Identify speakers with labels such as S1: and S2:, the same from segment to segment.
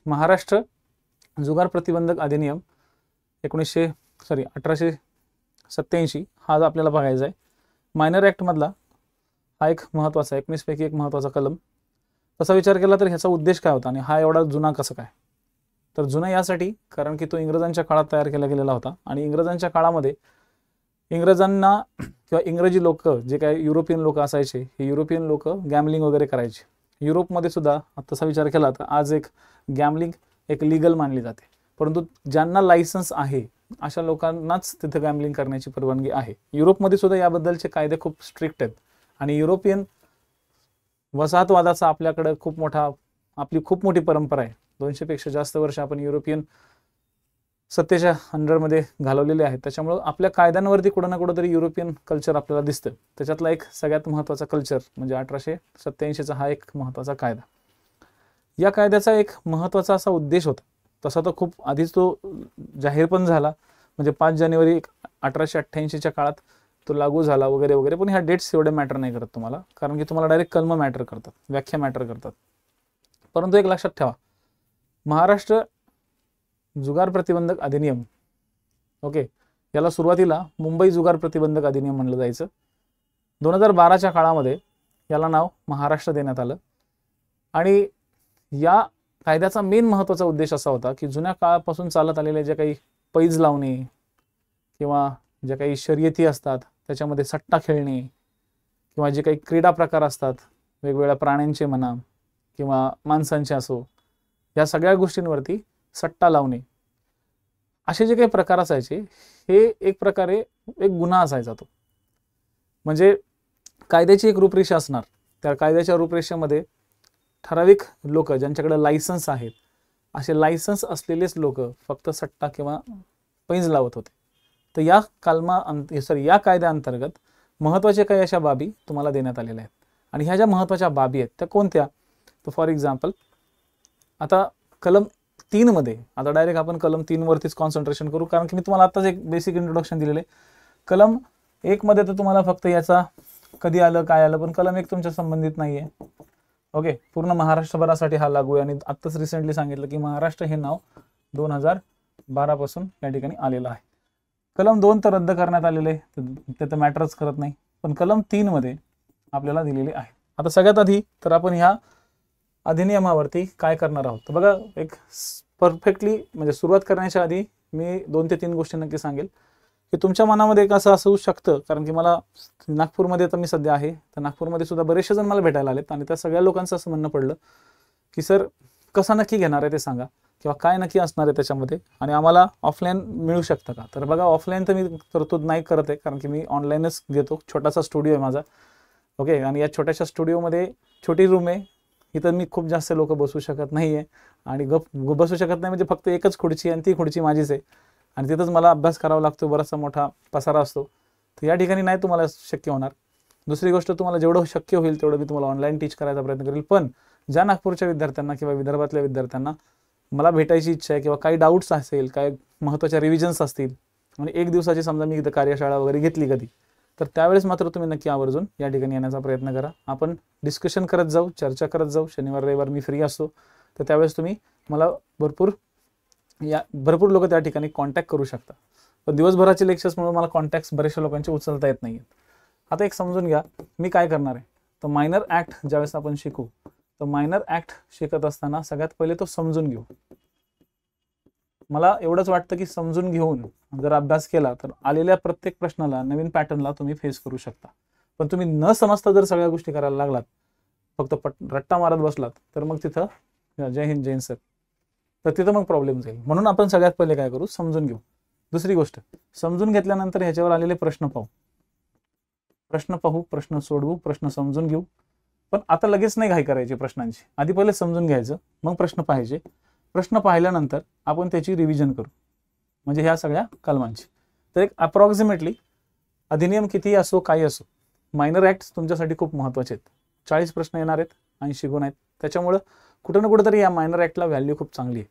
S1: महाराष्ट्र जुगार प्रतिबंधक अधिनियम 1887 हा जो आपल्याला बघायचा आहे. मायनर ॲक्ट मधला हा एक महत्त्वाचा 19 पैकी एक महत्त्वाचा कलम. तसा विचार केला तर ह्याचा उद्देश काय होता आणि हा एवढा जुना कसं काय? तर जुना यासाठी कारण की तो इंग्रजांच्या काळात तयार केला गेलेला होता आणि इंग्रजांच्या काळामध्ये इंग्रजांना किंवा इंग्रजी लोक जे काही युरोपियन लोक असायचे, हे युरोपियन लोक गॅमलिंग वगैरे करायचे. युरोपमध्ये सुद्धा तसा विचार केला तर आज एक गॅमलिंग एक लीगल मानली जाते, परंतु ज्यांना लायसन्स आहे अशा लोकांनाच तिथे गॅमलिंग करण्याची परवानगी आहे. युरोपमध्ये सुद्धा याबद्दलचे कायदे खूप स्ट्रिक्ट आहेत आणि युरोपियन वसाहतवादाचा आपल्याकडे आपली खूप मोठी परंपरा आहे. 200 पेक्षा जास्त वर्ष आपण युरोपियन सत्तेच्या अंडरमध्ये घालवलेले आहेत. त्याच्यामुळे आपल्या कायद्यांवरती कुठं ना कुठं तरी युरोपियन कल्चर आपल्याला दिसतं. त्याच्यातला एक सगळ्यात महत्त्वाचा कल्चर म्हणजे 1887चा हा एक महत्त्वाचा कायदा. या कायद्याचा एक महत्त्वाचा असा उद्देश होता, तसा तो खूप आधीच तो जाहीर पण झाला, म्हणजे 5 जानेवारी 1888च्या काळात तो लागू झाला वगैरे वगैरे. पण ह्या डेट्स एवढे मॅटर नाही करत तुम्हाला, कारण की तुम्हाला डायरेक्ट कलम मॅटर करतात, व्याख्या मॅटर करतात. परंतु एक लक्षात ठेवा, महाराष्ट्र जुगार प्रतिबंधक अधिनियम, ओके, याला सुरुवातीला मुंबई जुगार प्रतिबंधक अधिनियम म्हणलं जायचं. 2012च्या काळामध्ये याला नाव महाराष्ट्र देण्यात आलं. आणि या कायद्याचा मेन महत्त्वाचा उद्देश असा होता की जुन्या काळापासून चालत आलेले जे काही पैज लावणे किंवा जे काही शर्यती असतात त्याच्यामध्ये सट्टा खेळणे किंवा जे काही क्रीडा प्रकार असतात वेगवेगळ्या प्राण्यांचे म्हणा किंवा माणसांचे असो, या सगळ्या गोष्टींवरती सट्टा लावणे असे जे काही प्रकार असायचे, हे एक प्रकारे एक गुन्हा असायचा. तो म्हणजे कायद्याची एक रूपरेषा असणार. त्या कायद्याच्या रूपरेषेमध्ये ठराविक लोक ज्यांच्याकडे लायसन्स आहेत असे लायसन्स असलेलेच लोक फक्त सट्टा किंवा पैंज लावत होते. तर या या कायद्याअंतर्गत महत्त्वाचे काही अशा बाबी तुम्हाला देण्यात आलेल्या आहेत. आणि ह्या ज्या महत्त्वाच्या बाबी आहेत त्या कोणत्या? तर फॉर एक्झाम्पल आता कलम 3 मध्ये, आता डायरेक्ट आपण कलम 3 वरतीच कॉन्सन्ट्रेशन करू, कारण की मी तुम्हाला आताच एक बेसिक इंट्रोडक्शन दिलेलं आहे. कलम 1 मध्ये तर तुम्हाला फक्त याचा कधी आलं काय आलं, पण कलम 1 तुमच्या संबंधित नाहीये. ओके, पूर्ण महाराष्ट्रभरासाठी हा लागू आहे. आणि आत्ताच रिसेंटली सांगितलं की महाराष्ट्र हे नाव 2012 पासून या ठिकाणी आलेलं आहे. कलम 2 तर रद्द करण्यात आलेले आहे, ते तर मॅटरच करत नाही, पण कलम 3 मध्ये आपल्याला दिलेले आहे. आता सगळ्यात आधी तर आपण ह्या अधिनियमावरती काय करणार आहोत, तर बघा, एक परफेक्टली म्हणजे सुरुवात करण्याच्या आधी मी 2 ते 3 गोष्टी नक्की सांगेल की तुमच्या मनामध्ये एक असं असू शकतं, कारण की मला नागपूरमध्ये आता मी सध्या आहे, तर नागपूरमध्ये सुद्धा बरेचसे जण मला भेटायला आलेत आणि त्या सगळ्या लोकांचं असं म्हणणं पडलं की सर कसा नक्की घेणार आहे ते सांगा, किंवा काय नक्की असणार आहे त्याच्यामध्ये, आणि आम्हाला ऑफलाईन मिळू शकतं का? तर बघा, ऑफलाईन तर मी तरतूद नाही करत आहे, कारण की मी ऑनलाईनच घेतो. छोटासा स्टुडिओ आहे माझा, ओके, आणि या छोट्याशा स्टुडिओमध्ये छोटी रूम आहे. इथं मी खूप जास्त लोक बसू शकत नाही आहे आणि बसू शकत नाही म्हणजे फक्त एकच खुर्ची आणि ती खुर्ची माझीच आहे आणि तिथंच मला अभ्यास करावा लागतो, बराचसा मोठा पसारा असतो. तर या ठिकाणी नाही तुम्हाला शक्य होणार. दुसरी गोष्ट, तुम्हाला जेवढं शक्य होईल तेवढं मी तुम्हाला ऑनलाईन टीच करायचा प्रयत्न करेल. पण ज्या नागपूरच्या विद्यार्थ्यांना किंवा विदर्भातल्या विद्यार्थ्यांना मला भेटायची इच्छा आहे किंवा काही डाऊट्स असेल, काय महत्त्वाच्या रिव्हिजन्स असतील आणि 1 दिवसाची समजा मी इथं कार्यशाळा वगैरे घेतली कधी, तर त्यावेळेस मात्र तुम्ही नक्की आवर्जून या ठिकाणी येण्याचा प्रयत्न करा. आपण डिस्कशन करत जाऊ, चर्चा करत जाऊ. शनिवार रविवार मी फ्री असतो, तर त्यावेळेस तुम्ही मला भरपूर लोक त्या ठिकाणी कॉन्टॅक्ट करू शकता. पण दिवसभराचे लेक्चर्समुळे मला कॉन्टॅक्ट्स बऱ्याचशा लोकांचे उचलता येत नाही. आता एक समजून घ्या मी काय करणार आहे. तर मायनर ॲक्ट ज्यावेळेस आपण शिकू, तर मायनर ॲक्ट शिकत असताना सगळ्यात पहिले तो समजून घेऊ. मला एवढंच वाटतं की समजून घेऊन जर अभ्यास केला तर आलेल्या प्रत्येक प्रश्नाला, नवीन पॅटर्नला तुम्ही फेस करू शकता. पण तुम्ही न समजता जर सगळ्या गोष्टी करायला लागलात, फक्त रट्टा मारत बसलात, तर मग तिथं जय हिंद जैन सर, तर तिथं मग प्रॉब्लेम जाईल. म्हणून आपण सगळ्यात पहिले काय करू, समजून घेऊ. दुसरी गोष्ट, समजून घेतल्यानंतर ह्याच्यावर आलेले प्रश्न पाहू, प्रश्न सोडवू, प्रश्न समजून घेऊ. पण आता लगेच नाही घाई करायची प्रश्नांची, आधी पहिले समजून घ्यायचं, मग प्रश्न पाहायचे. प्रश्न पाहिल्यानंतर आपण त्याची रिव्हिजन करू, म्हणजे ह्या सगळ्या कलमांची. तर एक अप्रॉक्सिमेटली अधिनियम कितीही असो काही असो, मायनर ॲक्ट तुमच्यासाठी खूप महत्त्वाचे आहेत. 40 प्रश्न येणार आहेत, 80 गुण आहेत. त्याच्यामुळं कुठं ना कुठंतरी या मायनर ॲक्टला व्हॅल्यू खूप चांगली आहे.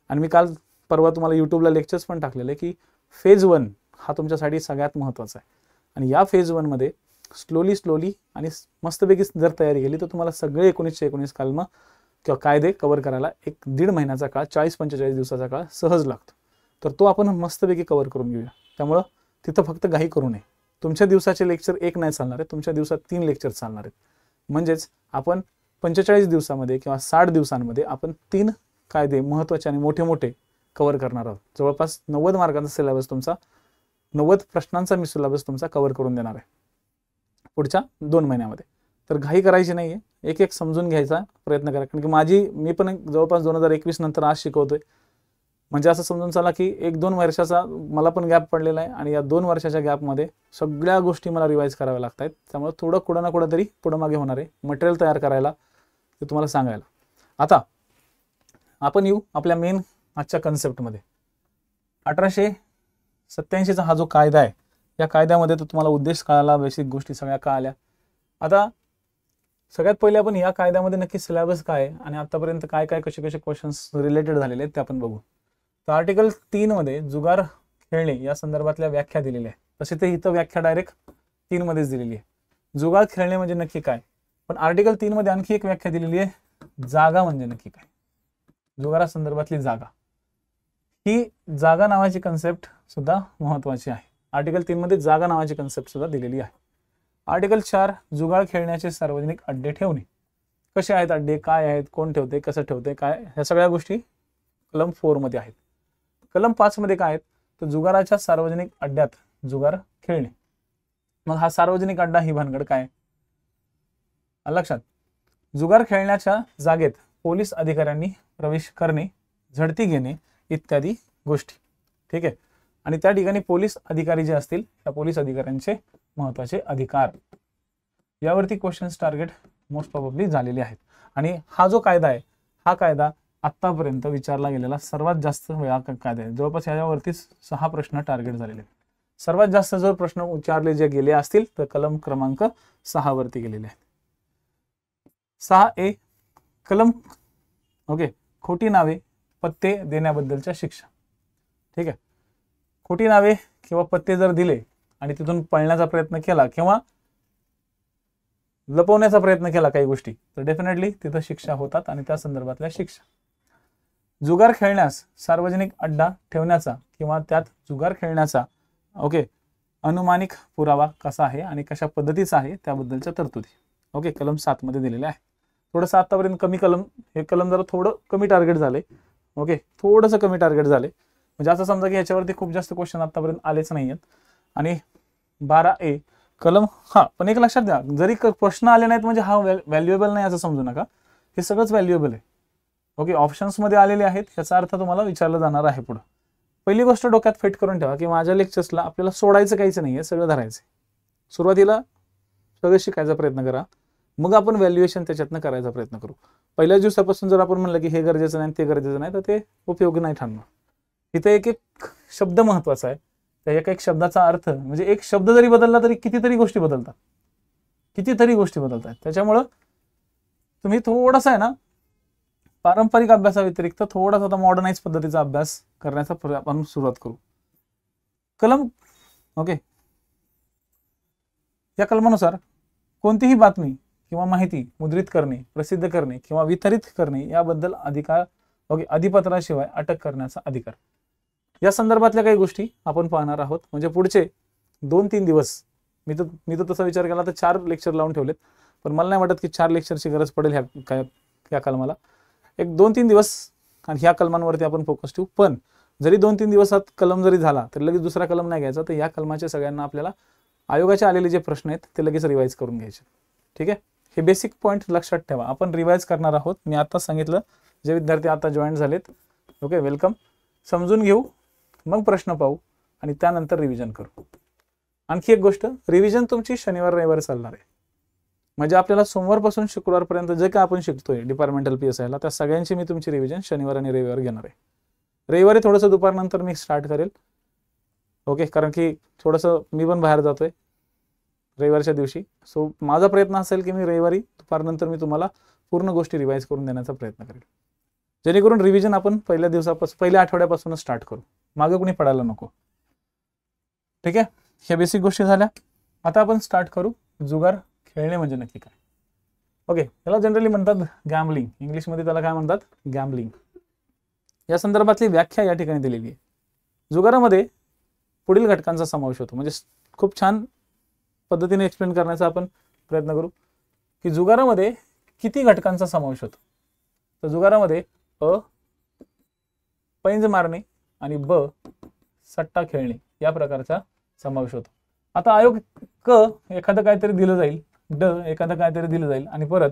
S1: आणि मी काल परवा तुम्हाला यूट्यूबला लेक्चर्स पण टाकलेले की फेज 1 हा तुमच्यासाठी सगळ्यात महत्त्वाचा आहे. आणि या फेज 1 मध्ये स्लोली आणि मस्तपैकी जर तयारी केली तर तुम्हाला सगळे 1919 कलम किंवा कायदे कव्हर करायला 1-1.5 महिन्याचा काळ, 40-45 दिवसाचा काळ सहज लागतो. तर तो आपण मस्तपैकी कव्हर करून घेऊया. त्यामुळं तिथं फक्त घाई करू नये. तुमच्या दिवसाचे लेक्चर 1 नाही चालणार आहे, तुमच्या दिवसात 3 लेक्चर चालणार आहेत. म्हणजेच आपण 45 दिवसामध्ये किंवा 60 दिवसांमध्ये आपण 3 कायदे महत्त्वाचे आणि मोठे मोठे कव्हर करणार आहोत. जवळपास 90 मार्कांचा सिलेबस तुमचा, 90 प्रश्नांचा मी सिलेबस तुमचा कव्हर करून देणार आहे पुढच्या 2 महिन्यामध्ये. तर घाई करायची नाहीये, एक एक समजून घ्यायचा प्रयत्न करा. कारण की मी पण जवळपास 2021 नंतर आज शिकवतोय. म्हणजे असं समजून चला की 1-2 वर्षाचा मला पण गॅप पडलेला आहे आणि या 2 वर्षाच्या गॅपमध्ये सगळ्या गोष्टी मला रिवाईज कराव्या लागत आहेत. त्यामुळे थोडं कुठं ना कुठं तरी पुढं मागे होणार आहे मटेरियल तयार करायला, ते तुम्हाला सांगायला. आता आपण येऊ आपल्या मेन आजच्या कन्सेप्टमध्ये. 1887चा हा जो कायदा आहे, या कायद्यामध्ये तर तुम्हाला उद्देश कळाला, बेसिक गोष्टी सगळ्या कळाल्या. आता सगळ्यात पहिले आपण या कायद्यामध्ये नक्की सिलेबस काय आहे आणि आतापर्यंत काय काय कसे कसे क्वेश्चन्स रिलेटेड झालेले आहेत ते आपण बघू. तर आर्टिकल 3 मध्ये जुगार खेळणे या संदर्भातल्या व्याख्या दिलेल्या आहे. तसे ते इथं व्याख्या डायरेक्ट 3 मध्येच दिलेली आहे. जुगार खेळणे म्हणजे नक्की काय, पण आर्टिकल 3 मध्ये आणखी एक व्याख्या दिलेली आहे, जागा म्हणजे नक्की काय, जुगारा संदर्भातली जागा. ही जागा नावाची कन्सेप्ट सुद्धा महत्वाची आहे. आर्टिकल 3 मध्ये जागा नावाची कन्सेप्ट सुद्धा दिलेली आहे. आर्टिकल 4 जुगार खेळण्याचे सार्वजनिक अड्डे ठेवणे. कसे आहेत अड्डे, काय आहेत, कोण ठेवते, कसं ठेवते, काय, ह्या सगळ्या गोष्टी कलम 4 मध्ये आहेत. कलम 5 मध्ये काय आहेत, तर जुगाराच्या सार्वजनिक अड्ड्यात जुगार खेळणे. मग हा सार्वजनिक अड्डा ही भानगड काय लक्षात. जुगार खेळण्याच्या जागेत पोलीस अधिकाऱ्यांनी प्रवेश करणे, झडती घेणे इत्यादी गोष्टी. ठीक आहे. आणि त्या ठिकाणी पोलीस अधिकारी जे असतील त्या पोलीस अधिकाऱ्यांचे महत्वाचे अधिकार, यावरती क्वेश्चन्स टार्गेट मोस्ट प्रोबेबली झालेले आहेत. आणि हा जो कायदा आहे, हा कायदा आतापर्यंत विचारला गेलेला सर्वात जास्त वेळा कायदा आहे. जवळपास यावरती 6 प्रश्न टार्गेट झालेले आहेत. सर्वात जास्त जर प्रश्न विचारले जे गेले असतील तर कलम क्रमांक 6 वरती गेलेले आहेत. 6A कलम ओके, खोटी नावे पत्ते देण्याबद्दलच्या शिक्षा. ठीक आहे. खोटी नावे किंवा पत्ते जर दिले आणि तिथून पळण्याचा प्रयत्न केला किंवा लपवण्याचा प्रयत्न केला काही गोष्टी, तर डेफिनेटली तिथं शिक्षा होतात आणि त्या संदर्भातल्या शिक्षा. जुगार खेळण्यास सार्वजनिक अड्डा ठेवण्याचा किंवा त्यात जुगार खेळण्याचा ओके अनुमानिक पुरावा कसा आहे आणि कशा पद्धतीचा आहे त्याबद्दलच्या तरतुदी ओके कलम 7 मध्ये दिलेल्या आहे. थोडंसं आतापर्यंत कमी कलम, हे कलम जरा थोडं कमी टार्गेट झाले. ओके, थोडंसं कमी टार्गेट झाले. म्हणजे असं समजा की याच्यावरती खूप जास्त क्वेश्चन आतापर्यंत आलेच नाही आहेत. आणि 12A कलम, हा पण एक लक्षात द्या, जरी प्रश्न आले नाहीत म्हणजे हा व्हॅल्युएबल नाही असं समजू नका. हे सगळंच व्हॅल्युएबल आहे. ओके, ऑप्शन्स मध्ये आलेले आहेत, याचा अर्थ तुम्हाला विचारलं जाणार आहे पुढे. पहिली गोष्ट डोक्यात फिट करून ठेवा की माझ्या लेक्चर्सला आपल्याला सोडायचं काहीच नाहीये, सगळं धरायचं. सुरुवातीला सगळं शिकायचा प्रयत्न करा, मग आपण व्हॅल्युएशन त्याच्यातनं करायचा प्रयत्न करू. पहिल्याच दिवसापासून जर आपण म्हणलं की हे गरजेचं नाही ते गरजेचं नाही, तर ते उपयोगी नाही ठरणार. इथे एक एक शब्द महत्वाचा आहे. त्या एका एक शब्दाचा अर्थ, म्हणजे एक शब्द जरी बदलला तरी कितीतरी गोष्टी बदलतात, कितीतरी गोष्टी बदलतात. त्याच्यामुळं तुम्ही थोडासा आहे ना, पारंपरिक अभ्यासाव्यतिरिक्त थोडासा आता मॉडर्नाइज पद्धतीचा अभ्यास करण्याचा आपण सुरुवात करू. कलम ओके, या कलमानुसार कोणतीही बातमी किंवा माहिती मुद्रित करणे, प्रसिद्ध करणे किंवा वितरित करणे याबद्दल अधिकार ओके अधिपत्राशिवाय अटक करण्याचा अधिकार. या संदर्भातल्या काही गोष्टी आपण पाहणार आहोत. म्हणजे पुढचे 2-3 दिवस मी तर तसा विचार केला तर 4 लेक्चर लावून ठेवलेत, पण मला नाही वाटत की 4 लेक्चरची गरज पडेल ह्या कलमाला. एक 2-3 दिवस आणि ह्या कलमांवरती आपण फोकस ठेवू. पण जरी 2-3 दिवसात कलम जरी झाला तर लगेच दुसरा कलम नाही घ्यायचा. तर या कलमाचे सगळ्यांना आपल्याला आयोगाचे आलेले जे प्रश्न आहेत ते लगेच रिवाईज करून घ्यायचे. ठीक आहे, हे बेसिक पॉईंट लक्षात ठेवा. आपण रिवाईज करणार आहोत. मी आता सांगितलं, जे विद्यार्थी आता जॉईन झालेत ओके वेलकम. समजून घेऊ, मग प्रश्न पाहू आणि त्यानंतर रिव्हिजन करू. आणखी एक गोष्ट, रिव्हिजन तुमची शनिवार रविवार चालणार आहे. म्हणजे आपल्याला सोमवारपासून शुक्रवारपर्यंत जे काय आपण शिकतोय डिपार्टमेंटल PSIला, त्या सगळ्यांची मी तुमची रिव्हिजन शनिवार आणि रविवार घेणार आहे. रविवारी थोडंसं दुपारनंतर मी स्टार्ट करेल ओके, कारण की थोडंसं मी पण बाहेर जातोय रविवारच्या दिवशी. सो माझा प्रयत्न असेल की मी रविवारी दुपारनंतर मी तुम्हाला पूर्ण गोष्टी रिवाईज करून देण्याचा प्रयत्न करेल, जेणेकरून रिव्हिजन आपण पहिल्या आठवड्यापासूनच स्टार्ट करू, मागे कुणी पडायला नको. ठीक आहे, ह्या बेसिक गोष्टी झाल्या. आता आपण स्टार्ट करू जुगार खेळणे म्हणजे नक्की काय. ओके, याला जनरली म्हणतात गॅम्बलिंग, इंग्लिशमध्ये त्याला काय म्हणतात, गॅम्बलिंग. या संदर्भातली व्याख्या या ठिकाणी दिलेली आहे. जुगारामध्ये पुढील घटकांचा समावेश होतो. म्हणजे खूप छान पद्धतीने एक्सप्लेन करण्याचा आपण प्रयत्न करू की जुगारामध्ये किती घटकांचा समावेश होतो. तर जुगारामध्ये अ पैंज मारणे आणि ब सट्टा खेळणे या प्रकारचा समावेश होतो. आता आयोग क एखादं काहीतरी दिलं जाईल, ड एखादं काहीतरी दिलं जाईल आणि परत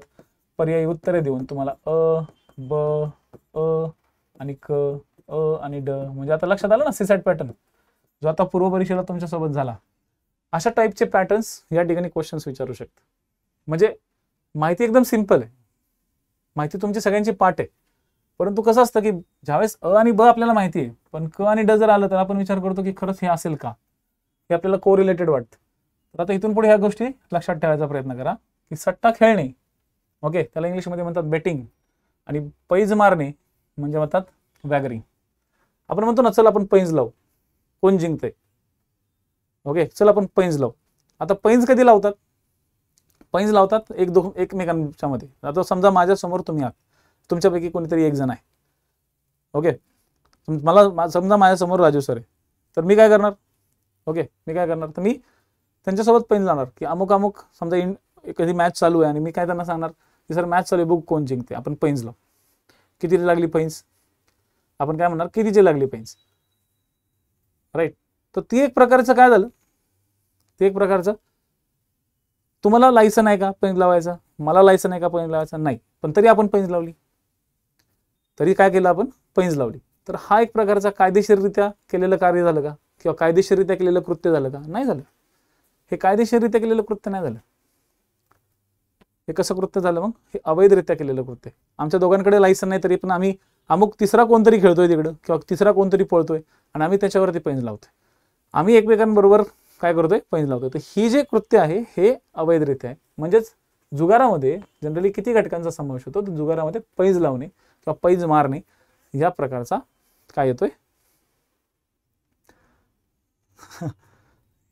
S1: पर्यायी उत्तरे देऊन तुम्हाला अ ब अ आणि क अ आणि ड, म्हणजे आता लक्षात आलं ना सीसॅट पॅटर्न जो आता पूर्व परीक्षेला तुमच्यासोबत झाला. अशा टाईपचे पॅटर्न्स या ठिकाणी क्वेश्चन्स विचारू शकतात. म्हणजे माहिती एकदम सिंपल आहे, माहिती तुमची सगळ्यांची पाठ आहे, परंतु कसं असतं की ज्यावेळेस अ आणि ब आपल्याला माहिती आहे पण क आणि ड जर आलं तर आपण विचार करतो की खरंच हे असेल का, हे आपल्याला कोरिलेटेड वाटतं. तर आता इथून पुढे ह्या गोष्टी लक्षात ठेवायचा प्रयत्न करा की सट्टा खेळणे, ओके, त्याला इंग्लिशमध्ये म्हणतात बेटिंग, आणि पैज मारणे म्हणजे म्हणतात वॅगरिंग. आपण म्हणतो ना चल आपण पैंज लावू, कोण जिंकते, ओके, चल आपण पैंज लावू. आता पैंज कधी लावतात, पैंज लावतात एकमेकांच्या मध्ये. आता समजा माझ्या समोर तुम्ही आहात, तुमच्यापैकी कोणीतरी एक जण आहे, ओके, मला समजा माझ्या समोर राजू सर आहे, तर मी काय करणार, ओके, मी काय करणार, तर मी त्यांच्यासोबत पैंज लावणार की अमुक अमुक, समजा कधी मॅच चालू आहे आणि मी काय त्यांना सांगणार की सर मॅच चालू आहे, बघू कोण जिंकते, आपण पैंज लावू. कितीची लागली पैंज, आपण काय म्हणणार कितीची लागली पैंज, राईट. तर ती एक प्रकारचं काय झालं, ते एक प्रकारचं तुम्हाला लायसन आहे का पैंज लावायचा, मला लायसन आहे का पैंज लावायचा, नाही, पण तरी आपण पैंज लावली, तरी काय केलं आपण पैंज लावली. तर हा एक प्रकारचा कायदेशीररित्या केलेलं कार्य झालं का, किंवा कायदेशीररित्या केलेलं कृत्य झालं का, नाही झालं. हे कायदेशीररित्या केलेलं कृत्य नाही झालं. हे कसं कृत्य झालं मग, हे अवैधरित्या केलेलं कृत्य. आमच्या दोघांकडे लायसन नाही तरी पण आम्ही अमुक तिसरा कोणतरी खेळतोय तिकडं किंवा तिसरा कोणतरी पळतोय आणि आम्ही त्याच्यावरती पैंज लावतोय, आम्ही एकमेकांबरोबर काय करतोय पैंज लावतोय. तर ही जे कृत्य आहे हे अवैधरित्या आहे. म्हणजेच जुगारामध्ये जनरली किती घटकांचा समावेश होतो, तर जुगारामध्ये पैंज लावणे किंवा पैंज मारणे या प्रकारचा काय येतोय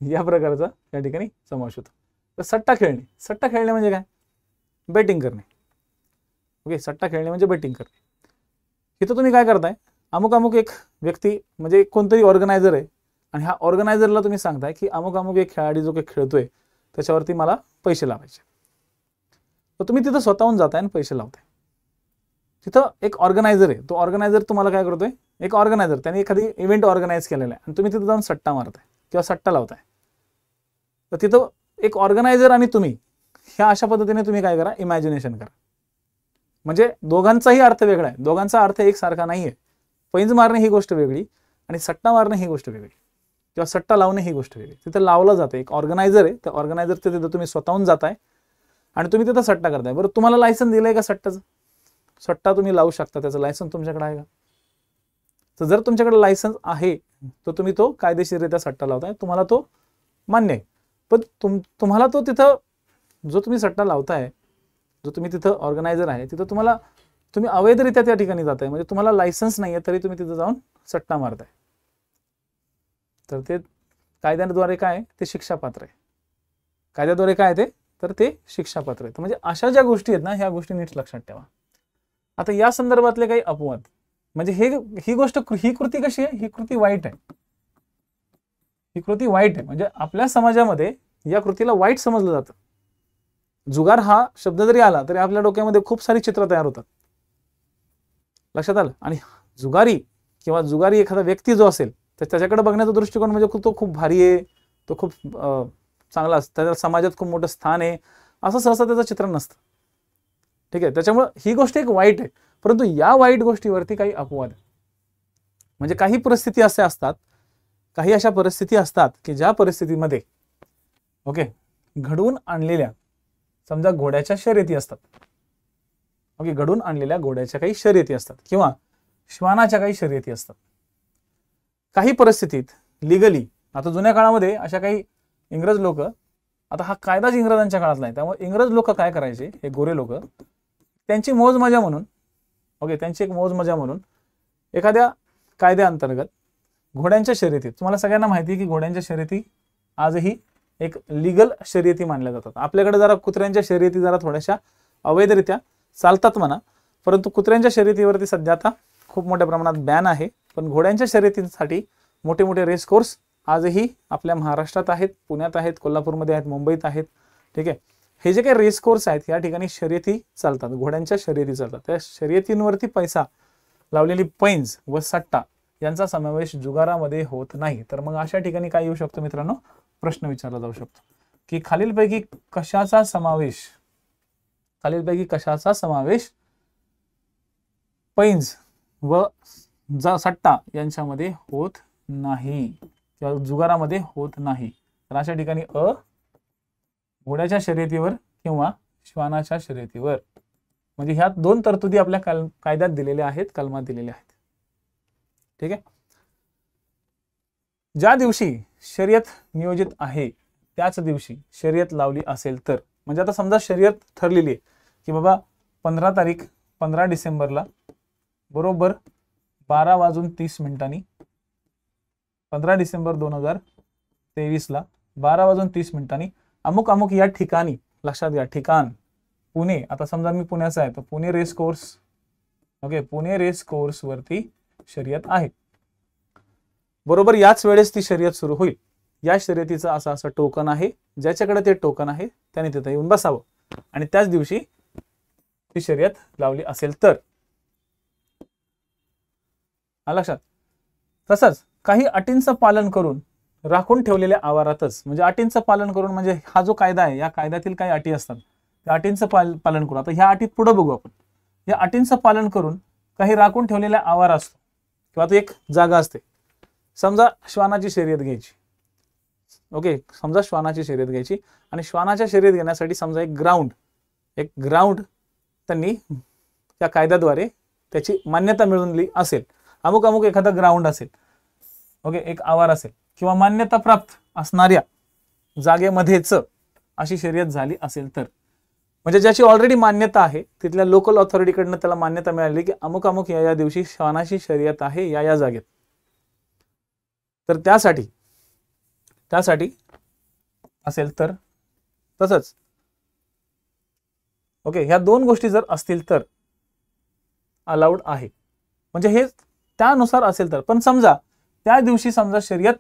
S1: या प्रकारचा या ठिकाणी समावेश होतो. तर सट्टा खेळणे, सट्टा खेळणे म्हणजे काय, बेटिंग करणे, ओके, सट्टा खेळणे म्हणजे बेटिंग करणे. इथं तुम्ही काय करताय, अमुक अमुक एक व्यक्ती म्हणजे कोणतरी ऑर्गनायझर आहे आणि ह्या ऑर्गनायझरला तुम्ही सांगताय की अमुक अमुक एक खेळाडू जो काही खेळतोय त्याच्यावरती मला पैसे लावायचे. तर तुम्ही तिथं स्वतःहून जाताय आणि पैसे लावताय. तिथं एक ऑर्गनायझर आहे, तो ऑर्गनायझर तुम्हाला काय करतोय, एक ऑर्गनायझर त्याने एखादी इव्हेंट ऑर्गनाईज केलेला आहे आणि तुम्ही तिथं जाऊन सट्टा मारताय किंवा सट्टा लावताय. तर तिथं एक ऑर्गनायझर आणि तुम्ही ह्या अशा पद्धतीने तुम्ही काय करा, इमॅजिनेशन करा. म्हणजे दोघांचाही अर्थ वेगळा आहे, दोघांचा अर्थ एकसारखा नाहीये. पैंज मारणे ही गोष्ट वेगळी आणि सट्टा मारणे ही गोष्ट वेगळी किंवा सट्टा लावणे ही गोष्ट वेगळी. तिथं लावलं जातं, एक ऑर्गनायझर आहे, त्या ऑर्गनायझरचं तिथं तुम्ही स्वतःहून जाताय आणि तुम्ही तिथं सट्टा करताय. बरं तुम्हाला लायसन दिलंय का सट्टाचं, सट्टा तुम्ही लावू शकता, त्याचं लायसन तुमच्याकडे आहे का. तर जर तुमच्याकडे लायसन्स आहे तर तुम्ही तो कायदेशीररित्या सट्टा लावताय, तुम्हाला तो मान्य आहे. पण तुम्हाला तो तिथं जो तुम्ही सट्टा लावताय, जो तुम्ही तिथं ऑर्गनायझर आहे, तिथं तुम्ही अवैधरित्या त्या ठिकाणी जाताय, म्हणजे तुम्हाला लायसन्स नाही आहे तरी तुम्ही तिथं जाऊन सट्टा मारताय. तर ते कायद्याद्वारे काय, ते शिक्षापात्र आहे. कायद्याद्वारे काय ते, तर ते शिक्षापात्र आहे. म्हणजे अशा ज्या गोष्टी आहेत ना, ह्या गोष्टी नीट लक्षात ठेवा. आता या संदर्भातले काही अपवाद, म्हणजे ही गोष्ट, ही कृती कशी आहे, ही कृती वाईट आहे, ही कृती वाईट आहे. म्हणजे आपल्या समाजामध्ये या कृतीला वाईट समजलं जातं. जुगार हा शब्द जरी आला तरी आपल्या डोक्यामध्ये खूप सारी चित्र तयार होतात, लक्षात आलं. आणि जुगारी एखादा व्यक्ती जो असेल तर त्याच्याकडे बघण्याचा दृष्टिकोन म्हणजे तो खूप भारी आहे, तो खूप चांगला असतो, त्याच्या समाजात खूप मोठं स्थान आहे, असं सहसा त्याचं चित्र नसतं. ठीक आहे, त्याच्यामुळे ही गोष्ट एक वाईट आहे. परंतु या वाईट गोष्टीवरती काही अपवाद आहे. म्हणजे काही परिस्थिती असे असतात, काही अशा परिस्थिती असतात की ज्या परिस्थितीमध्ये ओके घडवून आणलेल्या समजा घोड्याच्या शर्यती असतात, ओके, घडून आणलेल्या घोड्याच्या काही शर्यती असतात किंवा श्वानाच्या काही शर्यती असतात. काही परिस्थितीत लिगली, आता जुन्या काळामध्ये अशा काही इंग्रज लोक, आता हा कायदाच इंग्रजांच्या काळातला आहे, त्यामुळे इंग्रज लोक काय करायचे, हे गोरे लोक त्यांची मौज मजा म्हणून, ओके, त्यांची एक मौज मजा म्हणून एखाद्या कायद्याअंतर्गत घोड्यांच्या शर्यती, तुम्हाला सगळ्यांना माहिती आहे की घोड्यांच्या शर्यती आजही एक लिगल शर्यती मानल्या जातात. आपल्याकडे जरा कुत्र्यांच्या शर्यती जरा थोड्याशा अवैधरित्या चालतात म्हणा, परंतु कुत्र्यांच्या शर्यतीवरती सध्या आता खूप मोठ्या प्रमाणात बॅन आहे. पण घोड्यांच्या शर्यतींसाठी मोठे मोठे रेस कोर्स आजही आपल्या महाराष्ट्रात आहेत, पुण्यात आहेत, कोल्हापूरमध्ये आहेत, मुंबईत आहेत. ठीक आहे, हे जे काही रेस कोर्स आहेत या ठिकाणी शर्यती चालतात, घोड्यांच्या शर्यती चालतात. त्या शर्यतींवरती पैसा लावलेली पैंज व सट्टा यांचा समावेश जुगारामध्ये होत नाही. तर मग अशा ठिकाणी काय येऊ शकतो मित्रांनो, प्रश्न विचारला जाऊ शकतो की खालीलपैकी कशाचा समावेश पैंज व सट्टा यांच्यामध्ये होत नाही किंवा जुगारामध्ये होत नाही. तर अशा ठिकाणी अ, घोड्याच्या शर्यतीवर किंवा श्वानाच्या शर्यतीवर. म्हणजे ह्या 2 तरतुदी आपल्या कायद्यात दिलेल्या आहेत, कलमात दिलेल्या आहेत. ठीक आहे, ज्या दिवशी शर्यत नियोजित आहे त्याच दिवशी शर्यत लावली असेल तर, म्हणजे आता समजा शर्यत ठरलेली आहे की बाबा 15 डिसेंबरला बरोबर 12:30 15 डिसेंबर 2023ला 12:30 अमुक अमुक या ठिकाणी, लक्षात घ्या ठिकाण पुणे. आता समजा मी पुण्याचा आहे तर Pune race course, okay, Pune race course वरती शर्यत आहे. बरोबर याच वेळेस ती शर्यत सुरू होईल. या शर्यतीचं असं टोकन आहे, ज्याच्याकडे ते टोकन आहे त्याने तिथे येऊन बसावं आणि त्याच दिवशी ती शर्यत लावली असेल तर. लक्षात. तसंच काही अटींचं पालन करून राखून ठेवलेल्या आवारातच, म्हणजे अटींचं पालन करून म्हणजे हा जो कायदा आहे या कायद्यातील काही अटी असतात त्या अटींचं पालन करून, आता ह्या अटी पुढे बघू आपण. या अटींचं पालन करून काही राखून ठेवलेल्या आवार असतो किंवा तो एक जागा असते. समजा श्वानाची शर्यत घ्यायची, ओके, समजा श्वानाची शर्यत घ्यायची आणि श्वानाच्या शर्यत घेण्यासाठी समजा एक ग्राउंड त्यांनी त्या कायद्याद्वारे त्याची मान्यता मिळवली असेल. अमुक अमुक एखादा ग्राउंड असेल, ओके, एक आवार असेल किंवा मान्यता प्राप्त असणाऱ्या जागेमध्येच अशी शर्यत झाली असेल तर, म्हणजे ज्याची ऑलरेडी मान्यता आहे तिथल्या लोकल ऑथॉरिटीकडनं त्याला मान्यता मिळाली की अमुक अमुक या दिवशी श्वानाची शर्यत आहे या जागेत, तर त्यासाठी असेल तर. तसंच ओके, ह्या 2 गोष्टी जर असतील तर अलाउड आहे, म्हणजे हे त्यानुसार असेल तर. पण समजा त्या दिवशी समजा शर्यत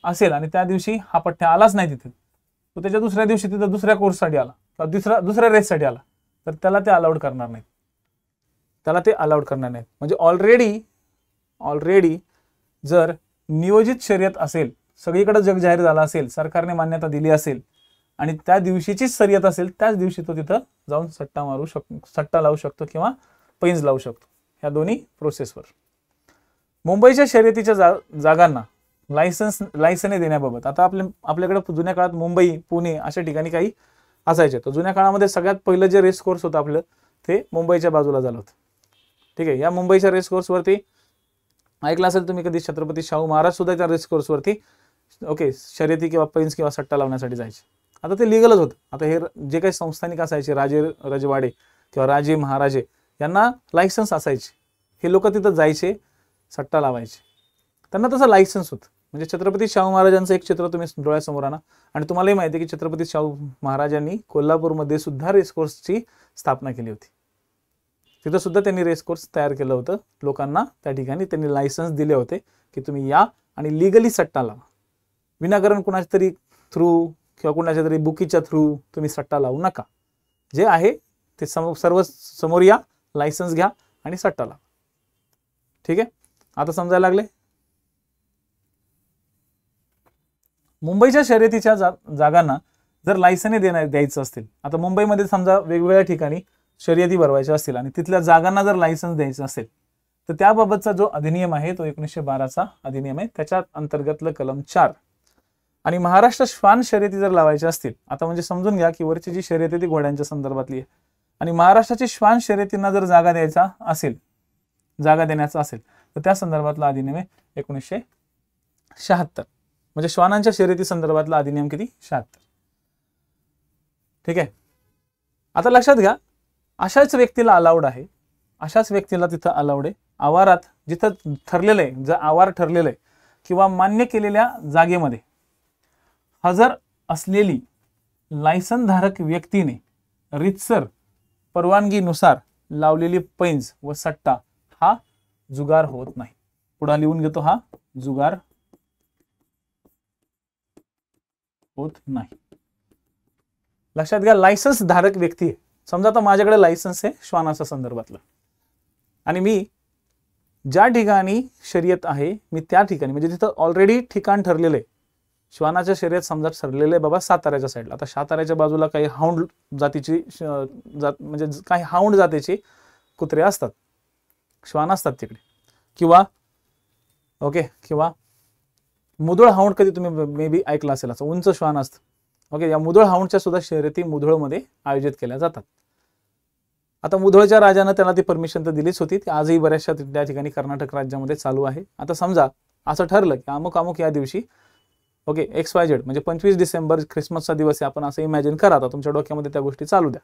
S1: असेल आणि त्या दिवशी हा पठ्ठ्या आलाच नाही तिथे, तो त्याच्या दुसऱ्या दिवशी तिथे दुसऱ्या कोर्ससाठी आला किंवा दुसऱ्या रेससाठी आला, तर त्याला ते अलाउड करणार नाहीत. म्हणजे ऑलरेडी जर नियोजित शर्यत असेल, सगळीकडे जग जाहीर झाला असेल, सरकारने मान्यता दिली असेल आणि त्या दिवशीचीच शर्यत असेल, त्याच दिवशी तो तिथं जाऊन सट्टा लावू शकतो किंवा पैंज लावू शकतो, ह्या दोन्ही प्रोसेसवर. मुंबईच्या शर्यतीच्या जागांना लायसने देण्याबाबत, आता आपल्याकडे जुन्या काळात मुंबई, पुणे अशा ठिकाणी काही असायचे. तर जुन्या काळामध्ये सगळ्यात पहिलं जे रेस कोर्स होतं आपलं ते मुंबईच्या बाजूला झालं होतं. ठीक आहे, या मुंबईच्या रेस कोर्सवरती ऐकलं असेल तुम्ही कधी, छत्रपती शाहू महाराज सुद्धा त्या रेस कोर्सवरती ओके शर्यती किंवा पैंज किंवा सट्टा लावण्यासाठी जायचे. आता ते लिगलच होतं. आता हे जे काही संस्थानिक असायचे, राजे रजवाडे किंवा राजे महाराजे, यांना लायसन्स असायचे. हे लोक तिथं जायचे, सट्टा लावायचे, त्यांना तसं लायसन्स होतं. म्हणजे छत्रपती शाहू महाराजांचं एक चित्र तुम्ही डोळ्यासमोर आणा आणि तुम्हालाही माहिती आहे की छत्रपती शाहू महाराजांनी कोल्हापूरमध्ये सुद्धा रेस कोर्सची स्थापना केली होती. तिथं सुद्धा त्यांनी रेस कोर्स तयार केलं होतं. लोकांना त्या ठिकाणी त्यांनी लायसन्स दिले होते की तुम्ही या आणि लिगली सट्टा लावा, विनाकारण कुणाच्या तरी थ्रू किंवा कुणाच्या तरी बुकीच्या थ्रू तुम्ही सट्टा लावू नका. जे आहे ते सर्व समोर या, लायसन्स घ्या आणि सट्टा लावा. ठीक आहे, आता समजायला लागले. मुंबईच्या शर्यतीच्या जागांना जर लायसने द्यायचं असतील, आता मुंबईमध्ये समजा वेगवेगळ्या ठिकाणी शर्यती भरवायच्या असतील आणि तिथल्या जागांना जर लायसन्स द्यायचं असेल तर त्याबाबतचा जो अधिनियम आहे तो 1912चा अधिनियम आहे, त्याच्या अंतर्गतलं कलम 4. आणि महाराष्ट्र श्वान शर्यती जर लावायच्या असतील, आता म्हणजे समजून घ्या की वरची जी शर्यती ती घोड्यांच्या संदर्भातली आहे आणि महाराष्ट्राची श्वान शर्यतींना जर जागा देण्याचा असेल तर त्या संदर्भातला अधिनियम आहे 1976. म्हणजे श्वानांच्या शर्यती संदर्भातला अधिनियम किती? 76. ठीक आहे, आता लक्षात घ्या, अशाच व्यक्तीला अलाउड आहे, अशाच व्यक्तीला तिथं अलाउड आहे. आवारात जिथं ठरलेलं आहे, जर आवार ठरलेलं आहे किंवा मान्य केलेल्या जागेमध्ये हजर असलेली लायसन धारक व्यक्तीने रितसर परवानगीनुसार लावलेली पैंज व सट्टा हा जुगार होत नाही. पुढे लिहून घेतो, हा जुगार होत नाही. लक्षात घ्या, लायसन्स धारक व्यक्ती आहे. समजा आता माझ्याकडे लायसन्स आहे श्वानाच्या संदर्भातलं, आणि मी ज्या ठिकाणी शर्यत आहे मी त्या ठिकाणी, म्हणजे तिथं ऑलरेडी ठिकाण ठरलेलं आहे. श्वानाच्या शर्यत समजा ठरलेलं आहे बाबा साताऱ्याच्या साईडला. आता साताऱ्याच्या बाजूला काही हाऊंड जातीची म्हणजे काही हाऊंड जातीचे कुत्रे असतात, श्वान असतात तिकडे, किंवा ओके, किंवा मुधोळ हाऊंड कधी तुम्ही मे बी ऐकलं असेल, असं उंच श्वान असतं. ओके, या मुधोळ हाऊंडच्या सुद्धा शर्यती मुधोळमध्ये आयोजित केल्या जातात. आता मुधोळच्या राजानं त्याला ती परमिशन तर दिलीच होती, ती आजही बऱ्याचशा त्या ठिकाणी कर्नाटक राज्यामध्ये चालू आहे. आता समजा असं ठरलं की अमुक अमुक या दिवशी ओके XYZ म्हणजे 25 डिसेंबर ख्रिसमसचा दिवस आहे, आपण असं इमॅजिन करा. आता तुमच्या डोक्यामध्ये त्या गोष्टी चालू द्या.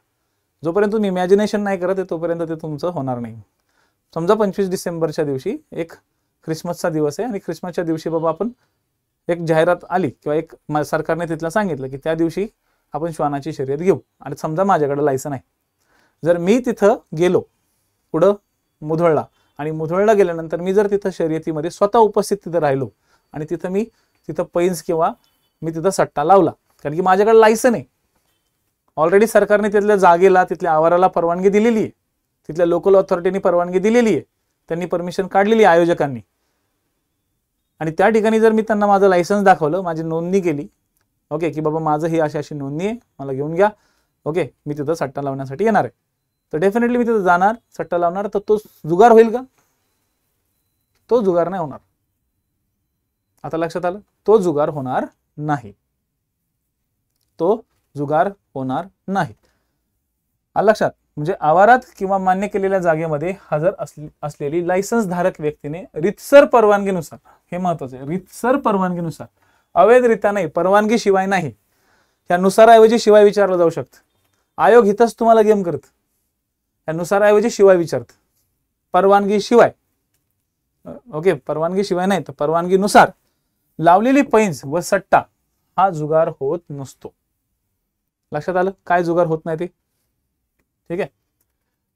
S1: जोपर्यंत तुम्ही इमॅजिनेशन नाही करत तोपर्यंत ते तुमचं होणार नाही. समजा 25 डिसेंबरच्या दिवशी एक ख्रिसमसचा दिवस आहे, आणि ख्रिसमसच्या दिवशी बाबा आपण एक जाहिरात आली किंवा एक सरकारने तिथलं सांगितलं की त्या दिवशी आपण श्वानाची शर्यत घेऊ, आणि समजा माझ्याकडे लायसन आहे. जर मी तिथं गेलो पुढं मुधोळला, आणि मुधोळला गेल्यानंतर मी जर तिथं शर्यतीमध्ये स्वतः उपस्थित तिथं राहिलो, आणि तिथं पैंज किंवा मी तिथं सट्टा लावला, कारण की माझ्याकडे लायसन आहे ऑलरेडी, सरकारने तिथल्या जागेला तिथल्या आवाराला परवानगी दिलेली आहे, तिथल्या लोकल ऑथॉरिटीने परवानगी दिलेली आहे, त्यांनी परमिशन काढलेली आहे आयोजकांनी. आणि त्या ठिकाणी जर मी त्यांना माझं लायसन्स दाखवलं, माझी नोंदणी केली ओके की बाबा माझं ही अशी नोंदणी आहे, मला घेऊन घ्या ओके, मी तिथं सट्टा लावण्यासाठी येणार आहे, तर डेफिनेटली मी तिथं जाणार, सट्टा लावणार. तर तो जुगार होईल का? तो जुगार नाही होणार. आता लक्षात आलं, तो जुगार होणार नाही, तो जुगार होणार नाही. लक्षात, म्हणजे आवारात किंवा मान्य केलेल्या जागेमध्ये हजर असलेली लायसन्स धारक व्यक्तीने रितसर परवानगीनुसार, हे महत्वाचे आहे, रितसर परवानगीनुसार, अवैधरित्या नाही, परवानगी शिवाय नाही, या नुसाराऐवजी शिवाय विचारलं जाऊ शकतं. आयोग हिथंच तुम्हाला गेम करत, या नुसाराऐवजी शिवाय विचारत, परवानगी शिवाय ओके, परवानगी शिवाय नाही तर परवानगीनुसार लावलेली पैंज व सट्टा हा जुगार होत नसतो. लक्षात आलं काय जुगार होत नाही ते? ठीक आहे.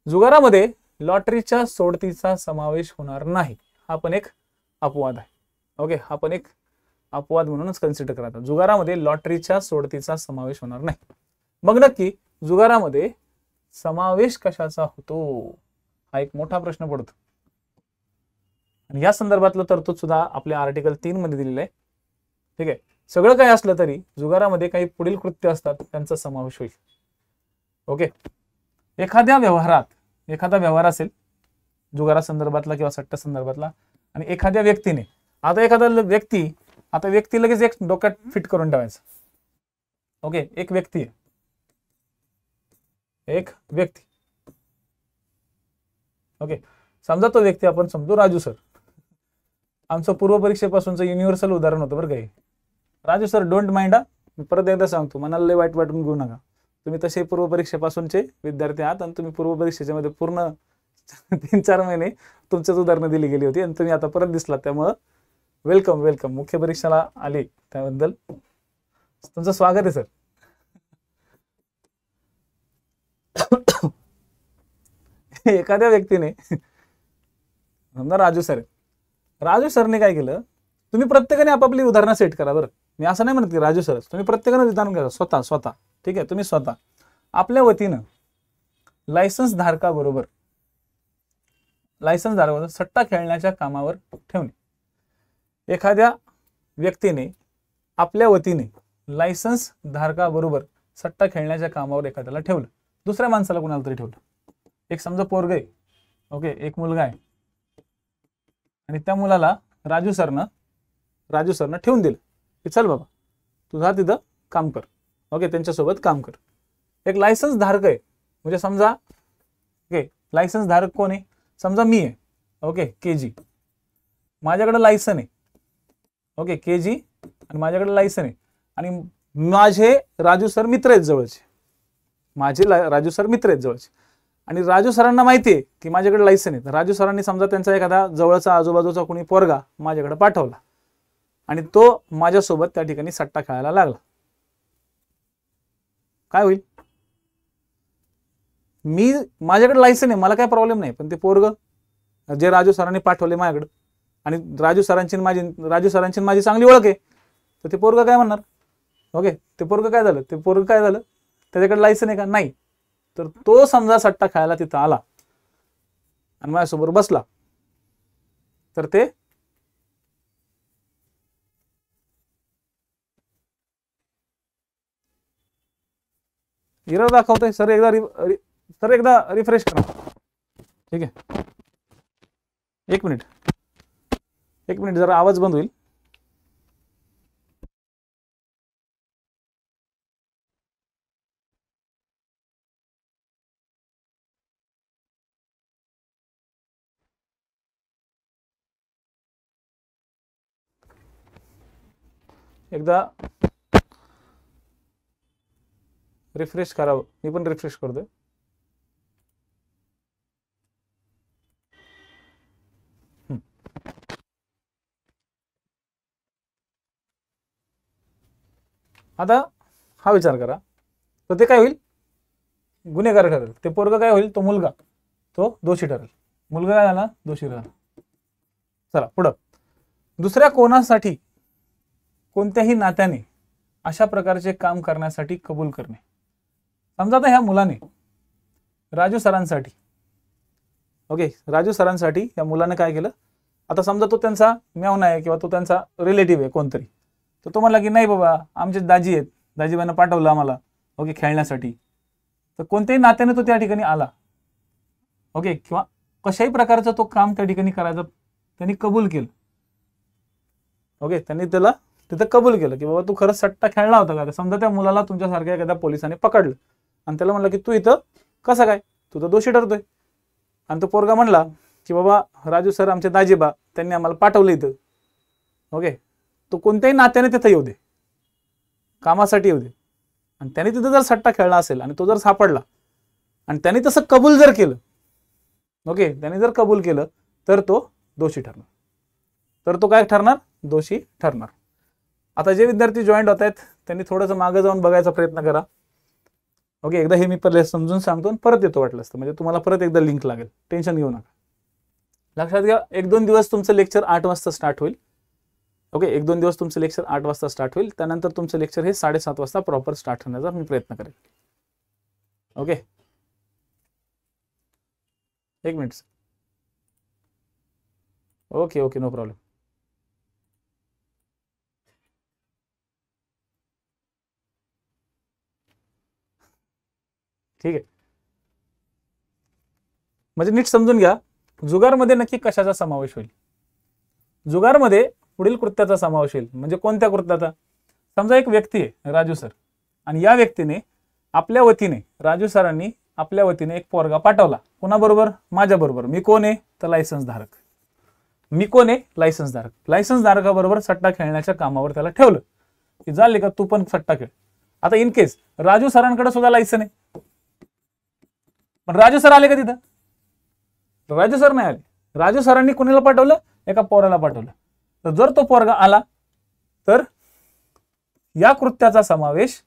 S1: जुगारामध्ये लॉटरीच्या सोडतीचा समावेश होणार नाही, हा पण एक अपवाद आहे. ओके, हा पण एक अपवाद म्हणूनच कन्सिडर करा. जुगारामध्ये लॉटरीच्या सोडतीचा समावेश होणार नाही. मग नक्की जुगारामध्ये समावेश कशाचा होतो, हा एक मोठा प्रश्न पडतो, आणि या संदर्भातलं तरतूद सुद्धा आपल्या आर्टिकल 3 मध्ये दिलेलं आहे. ठीक आहे. सगळं काही असलं तरी जुगारामध्ये काही पुढील कृत्य असतात, त्यांचा समावेश होईल. ओके, एखादा व्यवहार असेल जुगारा संदर्भातला किंवा सट्टा संदर्भातला, आणि एखाद्या व्यक्तीने, आता व्यक्ती लगेच एक डोक्यात फिट करून ठेवायचं. ओके, एक व्यक्ती ओके, समजा तो व्यक्ती आपण समजू राजू सर, आमचं पूर्व परीक्षेपासूनचं युनिव्हर्सल उदाहरण होतं बरं काही. राजू सर, डोंट माइंड, मी परत एकदा सांगतो, मनाला लय वाईट वाटून घेऊ नका. तुम्ही तसे पूर्व परीक्षेपासूनचे विद्यार्थी आहात, आणि तुम्ही पूर्व परीक्षेच्या मध्ये पूर्ण 3-4 महिने तुमच्याच उदाहरणं दिली गेली होती, आणि तुम्ही आता परत दिसलात, त्यामुळं वेलकम. मुख्य परीक्षेला आले त्याबद्दल तुमचं स्वागत आहे सर. एखाद्या व्यक्तीने समजा राजू सरने काय केलं, तुम्ही प्रत्येकाने आपापली उदाहरणं सेट करा बरं. मी असं नाही म्हणत की राजू सर, तुम्ही प्रत्येकाने विधान करा स्वतः. ठीक आहे, तुम्ही स्वतः आपल्या वतीनं लायसन्स धारकाबरोबर सट्टा खेळण्याच्या कामावर ठेवणे. एखाद्या व्यक्तीने आपल्या वतीने लायसन्स धारकाबरोबर सट्टा खेळण्याच्या कामावर एखाद्याला ठेवलं, दुसऱ्या माणसाला कुणाला तरी ठेवलं. एक समजा पोरग आहे ओके, एक मुलगा आहे, आणि त्या मुलाला राजू सरनं ठेवून दिलं की चल बाबा तुझा तिथं काम कर. ओके, त्यांच्यासोबत काम कर. एक लायसन्स धारक आहे, म्हणजे समजा ओके, लायसन्स धारक कोण आहे? समजा मी आहे ओके, KG, माझ्याकडे लायसन आहे ओके, KG, आणि माझ्याकडे लायसन आहे, आणि माझे राजू सर मित्र आहेत जवळचे, आणि राजू सरांना माहिती आहे की माझ्याकडे लायसन आहे. राजू सरांनी समजा त्यांचा एखादा जवळचा आजूबाजूचा कोणी पोरगा माझ्याकडे पाठवला, आणि तो माझ्यासोबत त्या ठिकाणी सट्टा खेळायला लागला, काय होईल? मी माझ्याकडे लायसन आहे, मला काय प्रॉब्लेम नाही, पण ते पोरग जे राजू सरांनी पाठवले माझ्याकडे आणि राजू सरांची माझी चांगली ओळख आहे, तर ते पोरग काय म्हणणार, ओके ते पोरग काय झालं, त्याच्याकडे लायसन आहे का, नाही, तर तो समजा सट्टा खेळायला तिथं आला आणि माझ्यासोबत बसला, तर ते एरर दाखवतोय. सर एकदा रिफ्रेश करा. ठीक आहे, एक मिनिट जरा आवाज बंद होईल. एकदा रिफ्रेश करावं, मी पण रिफ्रेश करतोय. आता हा विचार करा, तर ते काय होईल, गुन्हेगार ठरेल. ते पोरगा काय होईल, तो मुलगा तो दोषी ठरेल. मुलगा काय झाला, दोषी ठरला. चला पुढं. दुसऱ्या कोणासाठी कोणत्याही नात्याने अशा प्रकारचे काम करण्यासाठी कबूल करणे. समजा आता ह्या मुलाने राजू सरांसाठी, ओके राजू सरांसाठी या मुलाने काय केलं, आता समजा तो त्यांचा मेवना आहे किंवा तो त्यांचा रिलेटिव्ह आहे कोणतरी, तर तो म्हणला की नाही बाबा आमचे दाजी आहेत, दाजीबाईंना पाठवलं आम्हाला ओके खेळण्यासाठी, तर कोणत्याही नात्याने तो त्या ठिकाणी आला, ओके किंवा कशाही प्रकारचं तो काम त्या ठिकाणी करायचं त्यांनी कबूल केलं. ओके त्यांनी त्याला तिथं कबूल केलं की बाबा तू खरंच सट्टा खेळला होता का. समजा त्या मुलाला तुमच्यासारख्या एखाद्या पोलिसाने पकडलं आणि त्याला म्हणलं की तू इथं कसं काय, तू तर दोषी ठरतोय. आणि तो पोरगा म्हणला की बाबा राजू सर आमचे दाजीबा त्यांनी आम्हाला पाठवलं इथं, ओके तो कोणत्याही नात्याने तिथं येऊ दे, कामासाठी येऊ दे, आणि त्याने तिथं जर सट्टा खेळला असेल आणि तो जर सापडला आणि त्याने तसं कबूल जर केलं, ओके त्याने जर कबूल केलं तर तो दोषी ठरणार. तर तो काय ठरणार, दोषी ठरणार. आता जे विद्यार्थी जॉईंट होत आहेत त्यांनी थोडंसं मागे जाऊन बघायचा प्रयत्न करा. ओके एकदा हे मी पहिले समजून सांगतो आणि परत येतो वाटलं असतं, म्हणजे तुम्हाला परत एकदा लिंक लागेल, टेन्शन घेऊ नका. लक्षात घ्या 1-2 दिवस तुमचं लेक्चर 8 वाजता स्टार्ट होईल. ओके 1-2 दिवस तुमचं लेक्चर 8 वाजता स्टार्ट होईल, त्यानंतर तुमचं लेक्चर हे 7:30 वाजता प्रॉपर स्टार्ट होण्याचा मी प्रयत्न करेन. ओके एक मिनिट. Okay no problem. ठीक आहे, म्हणजे नीट समजून घ्या जुगारमध्ये नक्की कशाचा समावेश होईल. जुगारमध्ये पुढील कृत्याचा समावेश होईल. म्हणजे कोणत्या कृत्याचा, समजा एक व्यक्ती आहे राजू सर, आणि या व्यक्तीने आपल्या वतीने, राजू सरांनी आपल्या वतीने एक पोरगा पाठवला, कोणाबरोबर, माझ्या बरोबर. मी कोण आहे, तर लायसन्स धारक. मी कोण आहे, लायसन्स धारक. लायसन्स धारकाबरोबर सट्टा खेळण्याच्या कामावर त्याला ठेवलं की झाले का तू पण सट्टा खेळ. आता इन केस राजू सरांकडे सुद्धा लायसन आहे, पण राजू सर आले का तिथं, राजू सर नाही आले. राजू सरांनी कोणाला पाठवलं, एका पोराला पाठवलं. तर जर तो पोरगा आला तर या कृत्याचा समावेश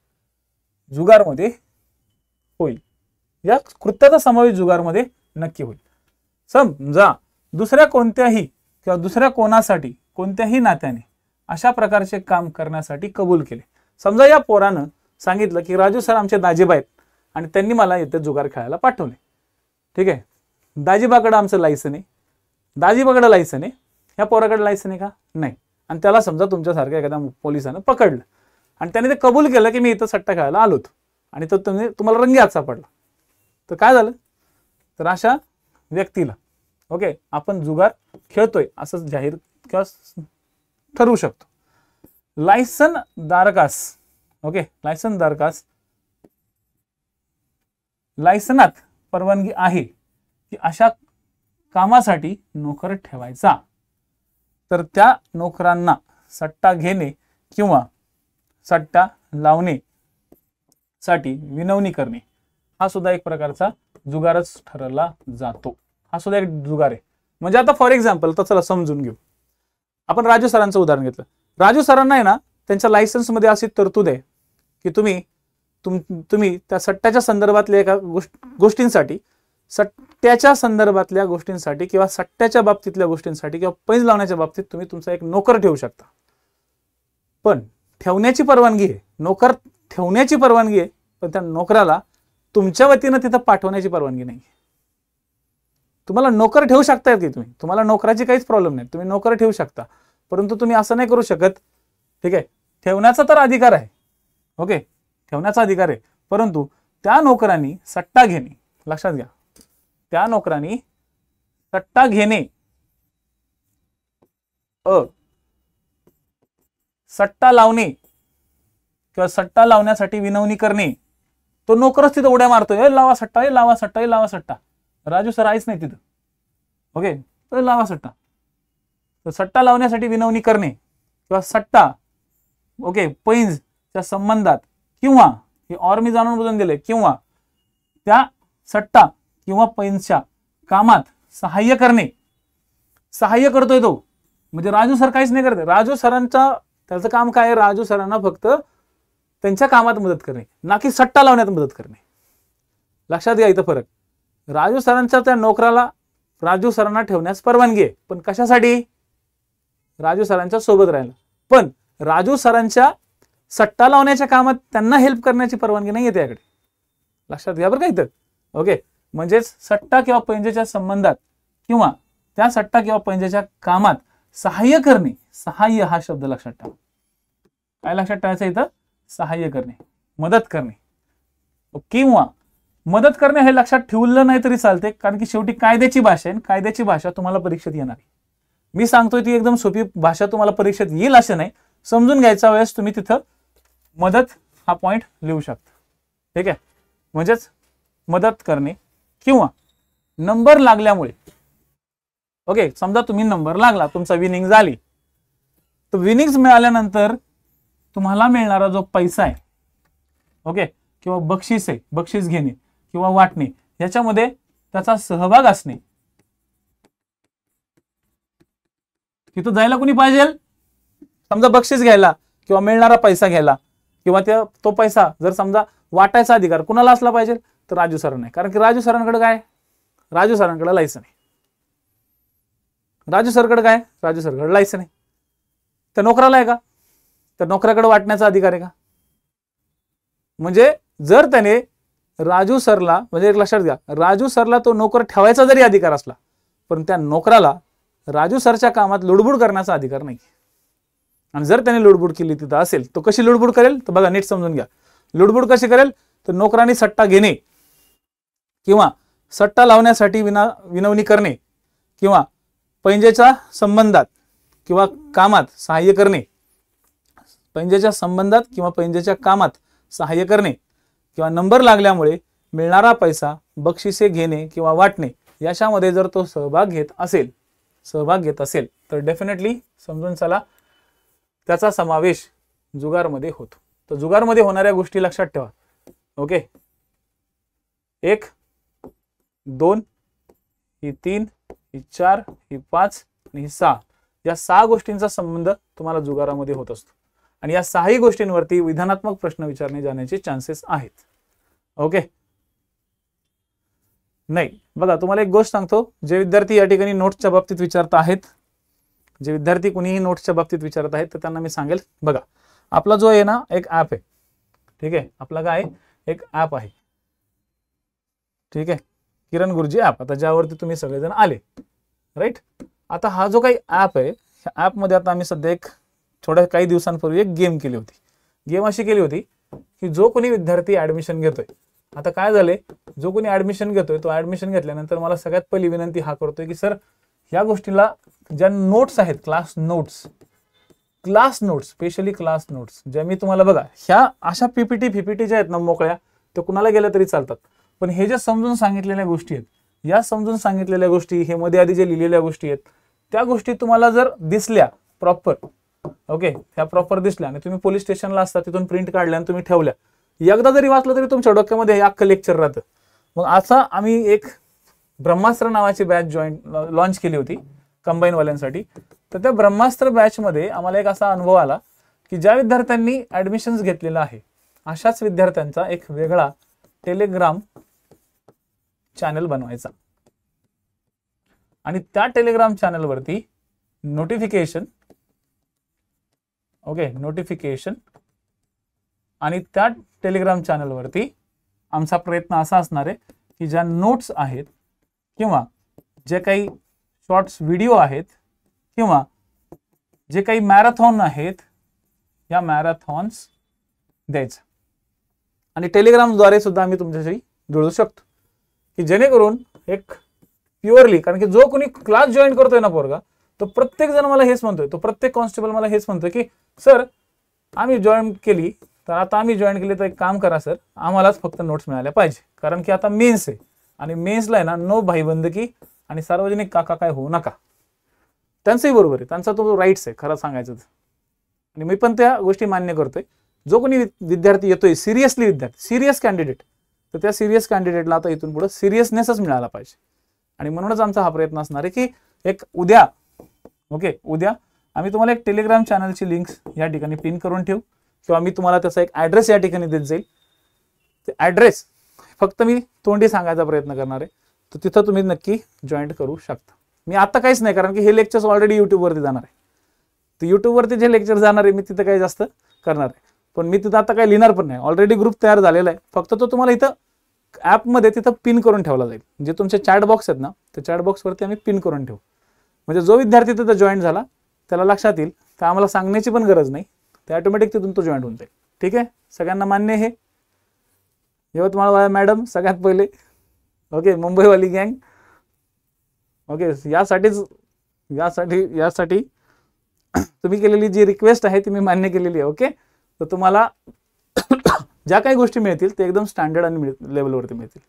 S1: जुगारमध्ये होईल. या कृत्याचा समावेश जुगारमध्ये नक्की होईल. समजा दुसऱ्या कोणत्याही किंवा दुसऱ्या कोणासाठी कोणत्याही नात्याने अशा प्रकारचे काम करण्यासाठी कबूल केले. समजा या पोरानं सांगितलं की राजू सर आमचे दाजीबा आहेत आणि त्यांनी मला इथे जुगार खेळायला पाठवले. ठीक आहे, दाजीबाकडे आमचं लायसन आहे, दाजीबाकडे लायसन आहे, ह्या पोराकडे लायसन आहे का, नाही. आणि त्याला समजा तुमच्यासारख्या एखाद्या पोलिसानं पकडलं आणि त्याने ते कबूल केलं की मी इथं सट्टा खेळायला आलोत आणि तो तुम्हाला रंगी हात सापडला, तर काय झालं, तर अशा व्यक्तीला ओके आपण जुगार खेळतोय असं जाहीर किंवा ठरवू शकतो. लायसन धारकास, ओके लायसन धारकास लायसनात परवानगी आहे की अशा कामासाठी नोकर ठेवायचा, तर त्या नोकरांना सट्टा घेणे किंवा सट्टा लावणे साठी विनवणी करणे हा सुद्धा एक प्रकारचा जुगारच ठरवला जातो. हा सुद्धा एक जुगार आहे. म्हणजे आता फॉर एक्झाम्पल तर चला समजून घेऊ. आपण राजू सरांचं उदाहरण घेतलं. राजू सरांना आहे ना त्यांच्या लायसन्स मध्ये अशी तरतूद आहे की तुम्ही तुम्ही त्या सट्ट्याच्या संदर्भातल्या एका गोष्टींसाठी, सट्ट्याच्या संदर्भातल्या गोष्टींसाठी किंवा सट्ट्याच्या बाबतीतल्या गोष्टींसाठी किंवा पैज लावण्याच्या बाबतीत तुम्ही तुमचा एक नोकर ठेवू शकता. पण ठेवण्याची परवानगी आहे, नोकर ठेवण्याची परवानगी आहे, पण त्या नोकराला तुमच्या वतीनं तिथं पाठवण्याची परवानगी नाही. तुम्हाला नोकर ठेवू शकता की तुम्ही, तुम्हाला नोकराची काहीच प्रॉब्लेम नाही, तुम्ही नोकर ठेवू शकता, परंतु तुम्ही असं नाही करू शकत. ठीक आहे, ठेवण्याचा तर अधिकार आहे, ओके, ठेवण्याचा अधिकार आहे, परंतु त्या नोकरांनी सट्टा घेणे, लक्षात घ्या, त्या नोकरांनी सट्टा घेणे, सट्टा लावणे किंवा सट्टा लावण्यासाठी विनवणी करणे, तो नोकरच तिथं उड्या मारतोय, लावा सट्टा, लावा सट्टा, लावा सट्टा. राजू सर आहेच नाही तिथं, ओके, लावा सट्टा. तर सट्टा लावण्यासाठी विनवणी करणे किंवा सट्टा, ओके, पैंजच्या संबंधात किंवा हे और मी जाणून बुजून दिले, किंवा त्या सट्टा किंवा पैंजच्या कामात सहाय्य करणे, सहाय्य करतोय तो, म्हणजे राजू सर काहीच नाही करते. राजू सरांचा त्याचं काम काय आहे, राजू सरांना फक्त त्यांच्या कामात मदत करणे, ना की सट्टा लावण्यात मदत करणे. लक्षात घ्या इथं फरक. राजू सरांच्या त्या नोकराला राजू सरांना ठेवण्यास परवानगी आहे, पण कशासाठी, राजू सरांच्या सोबत राहायला. पण राजू सरांच्या सट्टा लावण्याच्या कामात त्यांना हेल्प करण्याची परवानगी नाही आहे त्याकडे. लक्षात घ्या बरं का इथं, ओके. म्हणजेच सट्टा किंवा पैंजेच्या संबंधात किंवा त्या सट्टा किंवा पैंजेच्या कामात सहाय्य करणे, सहाय्य हा शब्द लक्षात ठेवा. काय लक्षात ठेवायचं इथं, सहाय्य करणे, मदत करणे, किंवा मदत करणे हे लक्षात ठेवलं नाही तरी चालते, कारण की शेवटी कायद्याची भाषा आहे, कायद्याची भाषा तुम्हाला परीक्षेत येणार आहे. मी सांगतोय ती एकदम सोपी भाषा तुम्हाला परीक्षेत येईल असं नाही, समजून घ्यायचा वेळेस तुम्ही तिथं मदत हा पॉइंट लिहू शकता. ठीक आहे, म्हणजेच मदत करणे किंवा नंबर लागल्यामुळे, ओके, समजा तुम्ही नंबर लागला, तुमचा विनिंग झाली, तर विनिंग मिळाल्यानंतर तुम्हाला मिळणारा जो पैसा आहे, ओके, किंवा बक्षीस आहे, बक्षीस घेणे किंवा वाटणे, याच्यामध्ये त्याचा सहभाग असणे. तिथं जायला कोणी पाहिजे, समजा बक्षीस घ्यायला किंवा मिळणारा पैसा घ्यायला किंवा तो पैसा जर समजा वाटायचा अधिकार कुणाला असला पाहिजे, तर राजू सरांना नाही, कारण की राजू सरांकडे काय, राजू सरांकडे लायसन आहे. राजू सरकडे काय, राजू सरकडे लायसन आहे. त्या नोकराला आहे का, तर नोकराकडे वाटण्याचा अधिकार आहे का. म्हणजे जर त्याने राजू सरला, म्हणजे एक लक्षात घ्या, राजू सरला तो नोकर ठेवायचा जरी अधिकार असला, पण त्या नोकराला राजू सरच्या कामात लुडबुड करण्याचा अधिकार नाही. आणि जर त्याने लुडबुड केली तिथं असेल, तो कशी लुडबुड करेल, तर बघा नीट समजून घ्या. लुडबुड कशी करेल, तर नोकरांनी सट्टा घेणे किंवा सट्टा लावण्यासाठी विनवणी करणे किंवा पैंजेच्या संबंधात किंवा कामात सहाय्य करणे, पैंजेच्या संबंधात किंवा पैंजेच्या कामात सहाय्य करणे किंवा नंबर लागल्यामुळे मिळणारा पैसा बक्षिसे घेणे किंवा वाटणे, याच्यामध्ये जर तो सहभाग घेत असेल तर डेफिनेटली समजून चला त्याचा समावेश जुगारमध्ये होतो. तर जुगारमध्ये होणाऱ्या गोष्टी लक्षात ठेवा, ओके. 1, 2, ही 3, ही 4, ही 5 आणि ही 6, या 6 गोष्टींचा संबंध तुम्हाला जुगारामध्ये होत असतो. आणि या 6ही गोष्टींवरती विधानात्मक प्रश्न विचारणे जाण्याचे चान्सेस आहेत, ओके. नाही बघा, तुम्हाला एक गोष्ट सांगतो, जे विद्यार्थी या ठिकाणी नोट्सच्या बाबतीत विचारत आहेत, जे विद्यार्थी कुणीही नोट्सच्या बाबतीत विचारत आहेत, तर त्यांना मी सांगेल, बघा आपला जो आहे ना एक ऍप आहे, ठीक आहे, आपला काय एक ऍप आहे, ठीक आहे, किरण गुरुजी ऍप, आता ज्यावरती तुम्ही सगळेजण आले, राईट. आता हा जो काही ऍप आहे, ह्या ऍपमध्ये आता आम्ही सध्या एक काही दिवसांपूर्वी एक गेम केली होती. गेम अशी केली होती की जो कोणी विद्यार्थी ऍडमिशन घेतोय, आता काय झाले, जो कोणी ऍडमिशन घेतोय तो ऍडमिशन घेतल्यानंतर मला सगळ्यात पहिली विनंती हा करतोय की सर ह्या गोष्टीला ज्या नोट्स आहेत, class notes, specially class notes, ज्या मी तुम्हाला बघा ह्या अशा पीपीटी ज्या आहेत ना मोकळ्या, त्या कुणाला गेल्या तरी चालतात, पण हे ज्या समजून सांगितलेल्या गोष्टी आहेत, या समजून सांगितलेल्या गोष्टी, हे मध्ये आधी जे लिहिलेल्या गोष्टी आहेत, त्या गोष्टी तुम्हाला जर दिसल्या प्रॉपर, ओके, त्या प्रॉपर दिसल्या आणि तुम्ही पोलीस स्टेशनला असता, तिथून प्रिंट काढल्या आणि तुम्ही ठेवल्या, एकदा जरी वाचलं तरी तुमच्या डोक्यामध्ये हे अख्खं लेक्चर राहतं. मग असा आम्ही एक ब्रह्मास्त्र नावाची बॅच लॉन्च केली होती कंबाईन वाल्यांसाठी. तर त्या ब्रह्मास्त्र बॅच मध्ये आम्हाला एक असा अनुभव आला की ज्या विद्यार्थ्यांनी ऍडमिशन्स घेतलेला आहे अशाच विद्यार्थ्यांचा एक वेगळा टेलिग्राम चॅनल बनवायचा आणि त्या टेलिग्राम चॅनलवरती नोटिफिकेशन, ओके, नोटिफिकेशन, आणि त्या टेलिग्राम चॅनलवरती आमचा प्रयत्न असा असणार आहे की ज्या नोट्स आहेत किंवा जे काही शॉर्ट्स व्हिडिओ आहेत किंवा जे काही मॅरेथॉन आहेत या मॅरेथॉन्स द्यायचं आणि टेलिग्रामद्वारे सुद्धा आम्ही तुमच्याशी जोडू शकतो की जेणेकरून एक प्युअरली, कारण की जो कोणी क्लास जॉईन करतोय ना पोरगा, तो प्रत्येक जण मला हेच म्हणतोय, तो प्रत्येक कॉन्स्टेबल मला हेच म्हणतोय की सर आम्ही जॉईन केली, तर आता आम्ही जॉईन केली तर एक काम करा सर, आम्हालाच फक्त नोट्स मिळाल्या पाहिजे, कारण की आता मेन्स आहे आणि मेन्सला आहे ना नो भाईबंदकी आणि सार्वजनिक काका काय होऊ नका. त्यांचंही बरोबर आहे, त्यांचा तो राईट्स आहे खरं सांगायचं आणि मी पण त्या गोष्टी मान्य करतोय. जो कोणी विद्यार्थी येतोय सिरियसली, विद्यार्थी सिरियस कॅन्डिडेट, तर त्या सिरियस कॅन्डिडेटला आता इथून पुढे सिरियसनेसच मिळाला पाहिजे आणि म्हणूनच आमचा हा प्रयत्न असणार आहे की एक उद्या, ओके, उद्या आम्ही तुम्हाला एक टेलिग्राम चॅनलची लिंक या ठिकाणी पिन करून ठेवू किंवा मी तुम्हाला त्याचा एक ॲड्रेस या ठिकाणी देत जाईल. ते ॲड्रेस फक्त मी तोंडी सांगायचा प्रयत्न करणार आहे, तर तिथं तुम्ही नक्की जॉईन करू शकता. मी आता काहीच नाही, कारण की हे लेक्चर्स ऑलरेडी यूट्यूबवरती जाणार आहे, तर यूट्यूबवरती जे लेक्चर जाणार आहे मी तिथं काही जास्त करणार आहे, पण मी तिथं आता काही लिहिणार पण नाही. ऑलरेडी ग्रुप तयार झालेला आहे, फक्त तो तुम्हाला इथं ॲपमध्ये तिथं पिन करून ठेवला जाईल. जे तुमचे चॅट बॉक्स आहेत ना, त्या चॅट बॉक्सवरती आम्ही पिन करून ठेवू, म्हणजे जो विद्यार्थी तिथं जॉईन झाला त्याला लक्षात येईल, तर आम्हाला सांगण्याची पण गरज नाही, ते ऑटोमॅटिक तिथून तो जॉईन होऊन जाईल. ठीक आहे, सगळ्यांना मान्य आहे? यवतमाळ मॅडम सगळ्यात पहिले, ओके, मुंबईवाली गँग, ओके, यासाठी तुम्ही केलेली जी रिक्वेस्ट आहे ती मी मान्य केलेली आहे. ओके, तर तुम्हाला ज्या काही गोष्टी मिळतील ते एकदम स्टँडर्ड आणि लेवलवरती मिळतील.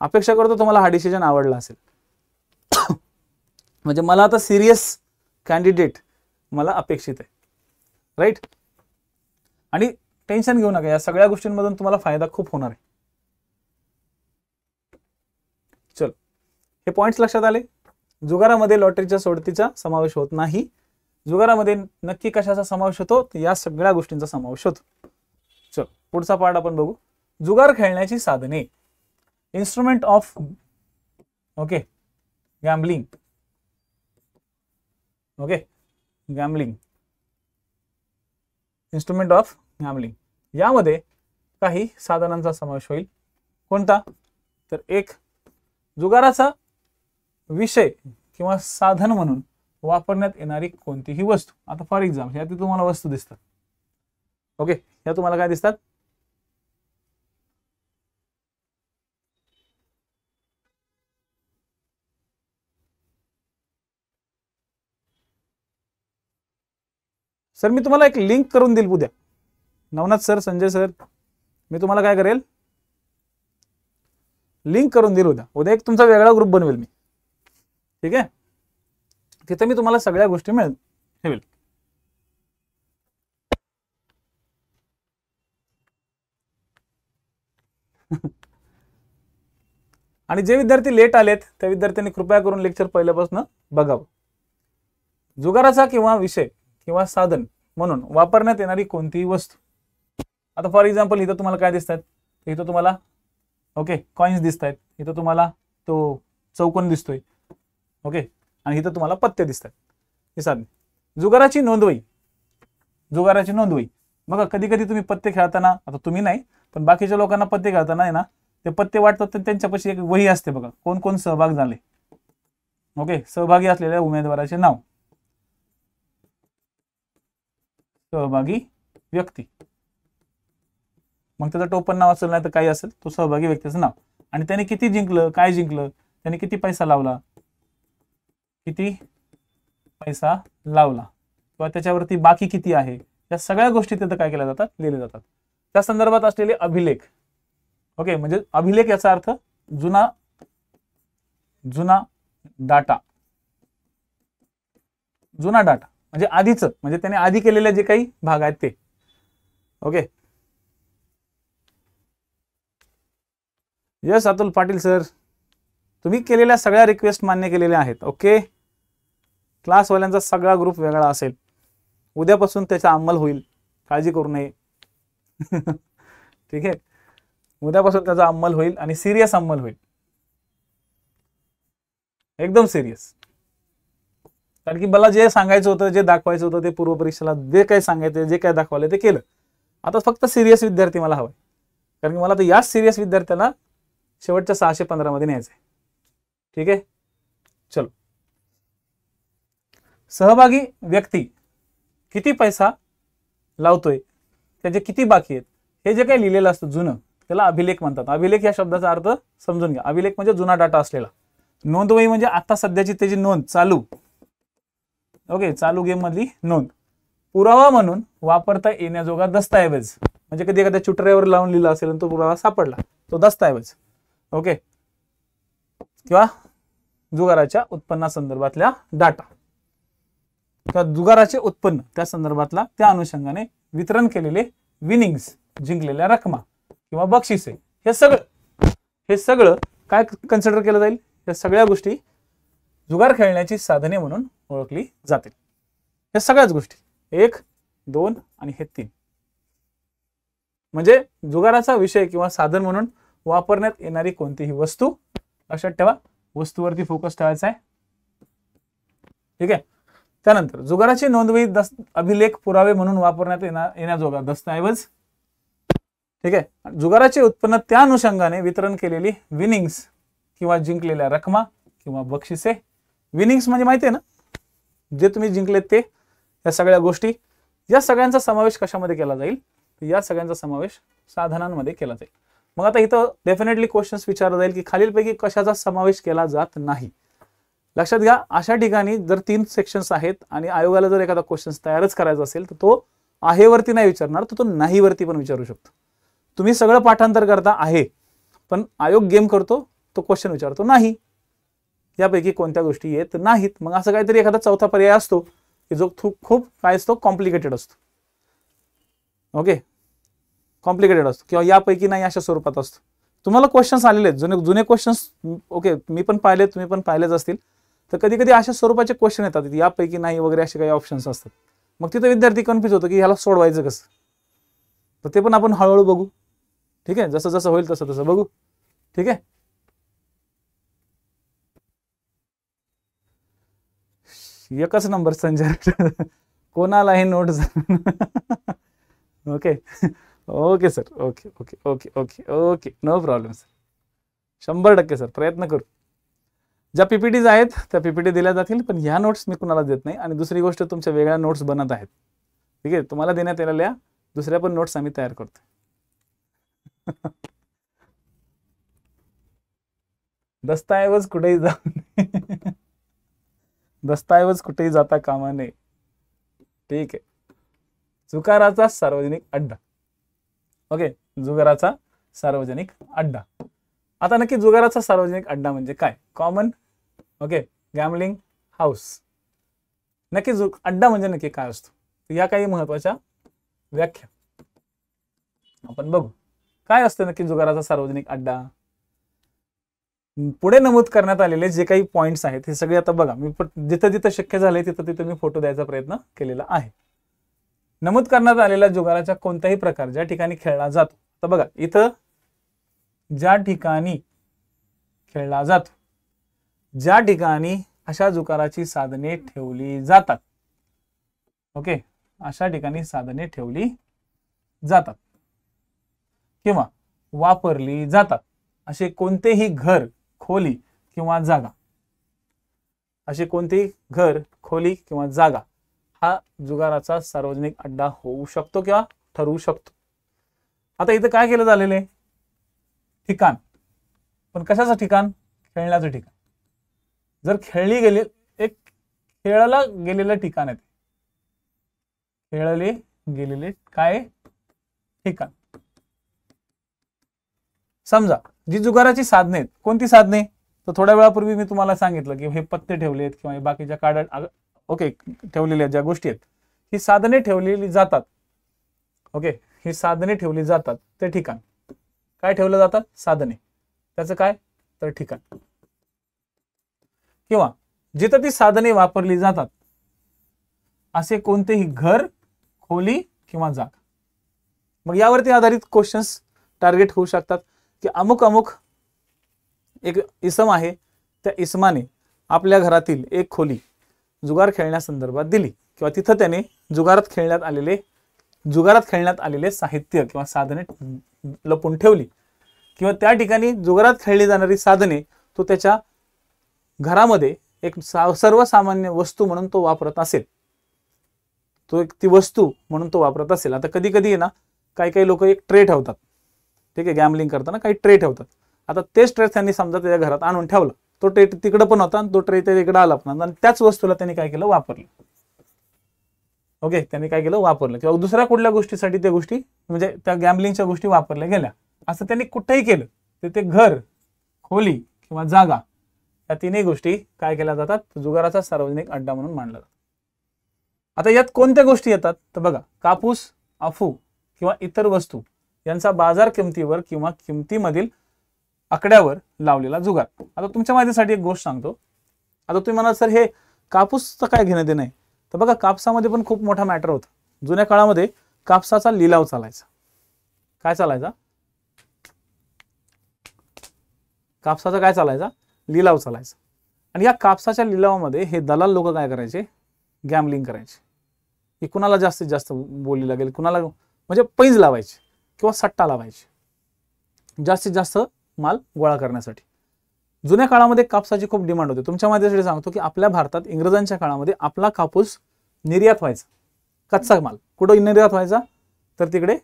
S1: अपेक्षा करतो तुम्हाला हा डिसिजन आवडला असेल. म्हणजे मला आता सिरियस कॅन्डिडेट मला अपेक्षित आहे, राईट? आणि टेन्शन घेऊ नका, या सगळ्या गोष्टींमधून तुम्हाला फायदा खूप होणार आहे. चल, हे पॉइंट्स लक्षात आले. जुगारामध्ये लॉटरीच्या सोडतीचा समावेश होत नाही. जुगारामध्ये नक्की कशाचा समावेश होतो? या सगळ्या गोष्टींचा समावेश होतो. चल, पुढचा पार्ट आपण बघू. जुगार खेळण्याची साधने, instrument of, okay, gambling, okay, gambling, instrument of gambling. यामध्ये काही साधनांचा समावेश होईल. कोणता? तर एक, जुगाराचा विषय किंवा साधन म्हणून वापरण्यात येणारी कोणतीही वस्तू. आता फॉर एक्झाम्पल यात तुम्हाला वस्तू दिसतात, ओके, या तुम्हाला काय दिसतात? सर मी तुम्हाला एक लिंक करून देईल उद्या, नवनाथ सर, संजय सर, मी तुम्हाला काय करेल, लिंक करून देईल उद्या एक तुमचा वेगळा ग्रुप बनवेल मी. ठीक आहे, तिथे मी तुम्हाला सगळ्या गोष्टी ठेवेल. आणि जे विद्यार्थी लेट आलेत त्या विद्यार्थ्यांनी कृपया करून लेक्चर पहिल्यापासून बघावं. जुगाराचा किंवा विषय किंवा साधन म्हणून वापरण्यात येणारी कोणतीही वस्तू. आता फॉर एक्झाम्पल इथं तुम्हाला काय दिसतात? इथं तुम्हाला, ओके, कॉइन्स दिसत आहेत, इथं तुम्हाला तो चौकोन दिसतोय, ओके, आणि इथं तुम्हाला पत्ते दिसतात. हे साधने. जुगाराची नोंदवही, जुगाराची नोंदवही बघा, कधी कधी तुम्ही पत्ते खेळताना, आता तुम्ही नाही पण बाकीच्या लोकांना पत्ते खेळताना आहे ना, ते पत्ते वाटतात तर त्यांच्यापाशी एक वही असते बघा, कोण कोण सहभाग झाले, ओके, सहभागी असलेल्या उमेदवाराचे नाव, सहभागी व्यक्ती, मग त्याचं टोपण नाव असेल नाही तर काही असेल, तो सहभागी व्यक्तीचं नाव, आणि त्याने किती जिंकलं, काय जिंकलं, त्याने किती पैसा लावला, किती पैसा लावला, किंवा त्याच्यावरती बाकी किती आहे, या सगळ्या गोष्टी तिथं काय केल्या जातात, लिहिले जातात. त्या संदर्भात असलेले अभिलेख, ओके, म्हणजे अभिलेख याचा अर्थ जुना डाटा, जुना डाटा म्हणजे आधीच, म्हणजे त्याने आधी केलेले जे काही भाग आहेत ते. Okay, yes Atul Patil sir, तुम्ही केलेल्या सगळ्या रिक्वेस्ट मान्य केलेल्या आहेत. ओके, क्लासवाल्यांचा सगळा ग्रुप वेगळा असेल, उद्यापासून त्याचा अंमल होईल, काळजी करू नये. ठीक आहे, उद्यापासून त्याचा अंमल होईल आणि सिरियस अंमल होईल, एकदम सिरियस. कारण की मला जे सांगायचं होतं, जे दाखवायचं होतं, ते पूर्व परीक्षेला जे काही सांगायचं, जे काही दाखवायला ते केलं. आता फक्त सिरियस विद्यार्थी मला हवाय, कारण की मला तर याच सिरियस विद्यार्थ्याला शेवटच्या 615 मध्ये न्यायचंय. ठीक आहे, चलो. सहभागी व्यक्ती किती पैसा लावतोय, त्याचे किती बाकी आहेत, हे जे काही लिहिलेलं असतं जुनं, त्याला अभिलेख म्हणतात. अभिलेख या शब्दाचा अर्थ समजून घ्या. अभिलेख म्हणजे जुना डाटा असलेला. नोंदवही म्हणजे आता सध्याची त्याची नोंद, चालू, ओके, चालू गेम मधली नोंद. पुरावा म्हणून वापरता येण्याजोगा दस्तऐवज, म्हणजे कधी एखाद्या चुटऱ्यावर लावून लिहिला असेल आणि तो पुरावा सापडला, तो दस्तऐवज. ओके, किंवा जुगाराच्या उत्पन्नासंदर्भातल्या डाटा किंवा जुगाराचे उत्पन्न त्या संदर्भातला, त्या अनुषंगाने वितरण केलेले विनिंग्स, जिंकलेल्या रकमा किंवा बक्षिसे, हे सगळं काय कन्सिडर केलं जाईल? या सगळ्या गोष्टी जुगार खेळण्याची साधने म्हणून ओळखली जातील. हे सगळ्याच गोष्टी 1, 2 आणि हे 3 म्हणजे जुगाराचा विषय किंवा साधन म्हणून वापरण्यात येणारी कोणतीही वस्तू. लक्षात ठेवा, वस्तूवरती फोकस ठेवायचा आहे. ठीक आहे. त्यानंतर जुगाराची नोंदवही, अभिलेख, पुरावे म्हणून वापरण्यात येण्याजोगा दस्तऐवज. ठीक आहे. जुगाराचे उत्पन्न त्या अनुषंगाने वितरण केलेली विनिंग्स किंवा जिंकलेल्या रकमा किंवा बक्षिसे. विनिंग्स म्हणजे माहिती आहे ना, जे तुम्ही जिंकलेत ते, या सगळ्या गोष्टी, या सगळ्यांचा समावेश कशामध्ये केला जाईल? या सगळ्यांचा समावेश साधनांमध्ये केला जाईल. मग आता इथं डेफिनेटली क्वेश्चन्स विचारला जाईल की खालीलपैकी कशाचा समावेश केला जात नाही. लक्षात घ्या, अशा ठिकाणी जर 3 सेक्शन्स आहेत आणि आयोगाला जर एखादा क्वेश्चन तयारच करायचा असेल तर तो आहे वरती नाही विचारणार, तर तो नाही वरती पण विचारू शकतो. तुम्ही सगळं पाठांतर करता आहे, पण आयोग गेम करतो, तो क्वेश्चन विचारतो नाही, यापैकी कोणत्या गोष्टी येत नाहीत. मग असं काहीतरी एखादा चौथा पर्याय असतो की जो खूप काय असतो, कॉम्प्लिकेटेड असतो. ओके, कॉम्प्लिकेटेड असतो किंवा यापैकी नाही अशा स्वरूपात असतो. तुम्हाला क्वेश्चन्स आलेले आहेत, जुने क्वेश्चन्स, ओके, मी पण पाहिले, तुम्ही पण पाहिलेच असतील. तर कधी कधी अशा स्वरूपाचे क्वेश्चन येतात, यापैकी नाही वगैरे असे काही ऑप्शन्स असतात. मग तिथे विद्यार्थी कन्फ्युज होतो की ह्याला सोडवायचं कसं. तर ते पण आपण हळूहळू बघू. ठीक आहे, जसं जसं होईल तसं तसं बघू. ठीक आहे. एकच नंबर संजय, कोणाला हे note. Okay okay sir, okay okay okay okay okay, no problem sir, 100% sir, प्रयत्न करू. ज्या पीपीटीज आहेत त्या पीपीटी दिल्या जातील, पण ह्या नोट्स मी कुणाला देत नाही. आणि दुसरी गोष्ट, तुमच्या वेगळ्या नोट्स बनत आहेत. ठीक आहे, तुम्हाला देण्यात आलेल्या दुसऱ्या पण नोट्स आम्ही तयार करतो. दस्तऐवज कुठेही जाऊ दस्तऐवज कुठेही जाता कामा नये. ठीक आहे. जुगाराचा सार्वजनिक अड्डा. ओके, जुगाराचा सार्वजनिक अड्डा. आता नक्की जुगाराचा सार्वजनिक अड्डा म्हणजे काय? Common, okay, gambling house. नक्की अड्डा म्हणजे नक्की काय असतो? या काही महत्वाच्या व्याख्या आपण बघू. काय असतं नक्की जुगाराचा सार्वजनिक अड्डा? पुढे नमूद करण्यात आलेले जे काही पॉइंट्स आहेत हे सगळे आता बघा, मी जिथं जिथं शक्य झालंय तिथं तिथं मी फोटो द्यायचा प्रयत्न केलेला आहे. नमूद करण्यात आलेल्या जुगाराच्या कोणत्याही प्रकार ज्या ठिकाणी खेळला जातो, तर बघा इथं ज्या ठिकाणी खेळला जातो, ज्या ठिकाणी अशा जुगाराची साधने ठेवली जातात, ओके, अशा ठिकाणी साधने ठेवली जातात किंवा वापरली जातात असे कोणतेही घर, खोली किंवा जागा, असे कोणतेही घर, खोली किंवा जागा हा जुगाराचा सार्वजनिक अड्डा होऊ शकतो किंवा ठरवू शकतो. आता इथं काय केलं झालेलं आहे? ठिकाण. पण कशाचं ठिकाण? खेळण्याचं ठिकाण. जर खेळली गेली, एक खेळला गेलेलं ठिकाण आहे, खेळले गेलेले काय ठिकाण. समजा जी जुगाराची साधने आहेत, कोणती साधने? तर थोड्या वेळापूर्वी मी तुम्हाला सांगितलं की हे पत्ते ठेवलेत किंवा बाकीच्या कार्ड, ओके, ठेवलेल्या ज्या गोष्टी आहेत, ही साधने ठेवलेली जातात. ओके, ही साधने ठेवली जातात ते ठिकाण. काय ठेवलं जातात? साधने. त्याचं काय? तर ठिकाण. किंवा जिथं ती साधने वापरली जातात असे कोणतेही घर, खोली किंवा जागा. मग यावरती आधारित क्वेश्चन्स टार्गेट होऊ शकतात की अमुक अमुक एक इसम आहे, त्या इसमाने आपल्या घरातील एक खोली जुगार खेळण्यासंदर्भात दिली किंवा तिथं त्याने जुगारात खेळण्यात आलेले साहित्य किंवा साधने लपून ठेवली किंवा त्या ठिकाणी जुगारात खेळली जाणारी साधने तो त्याच्या घरामध्ये एक सर्वसामान्य वस्तू म्हणून तो वापरत असेल, तो एक ती वस्तू म्हणून तो वापरत असेल. आता कधी कधी आहे ना काही लोक एक ट्रे ठेवतात, ठीक आहे, गॅमलिंग करताना काही ट्रे ठेवतात. आता तेच ट्रे त्यांनी समजा त्याच्या घरात आणून ठेवलं, तो ट्रे तिकडे पण होता आणि तो ट्रे तिकडे आला पण, आणि त्याच वस्तूला त्यांनी काय केलं, वापरलं. ओके, त्यांनी काय केलं, वापरलं किंवा दुसऱ्या कुठल्या गोष्टीसाठी त्या गोष्टी म्हणजे त्या गॅमलिंगच्या गोष्टी वापरल्या गेल्या. असं त्यांनी कुठेही केलं तर ते घर, खोली किंवा जागा या तिन्ही गोष्टी काय केल्या जातात, जुगाराचा सार्वजनिक अड्डा म्हणून मानला जातो. आता यात कोणत्या गोष्टी येतात तर बघा, कापूस, अफू किंवा इतर वस्तू यांचा बाजार किमतीवर किंवा किमतीमधील आकड्यावर लावलेला जुगार. आता तुमच्या माहितीसाठी एक गोष्ट सांगतो. आता तुम्ही म्हणाल सर हे कापूसचं काय घेणं देणं आहे, तर बघा कापसामध्ये पण खूप मोठा मॅटर होता. जुन्या काळामध्ये कापसाचा लिलाव चालायचा. काय चालायचा, कापसाचा काय चालायचा, लिलाव चालायचा. आणि या कापसाच्या लिलावामध्ये हे दलाल लोक काय करायचे, गॅमलिंग करायचे. ही कुणाला जास्तीत जास्त बोली लागेल, कुणाला म्हणजे पैज लावायचे किंवा सट्टा लावायचे जास्तीत जास्त माल गोळा करण्यासाठी. जुन्या काळामध्ये कापसाची खूप डिमांड होती. तुमच्या माहितीसाठी सांगतो की आपल्या भारतात इंग्रजांच्या काळामध्ये आपला कापूस निर्यात व्हायचा, कच्चा माल. कुठं निर्यात व्हायचा तर तिकडे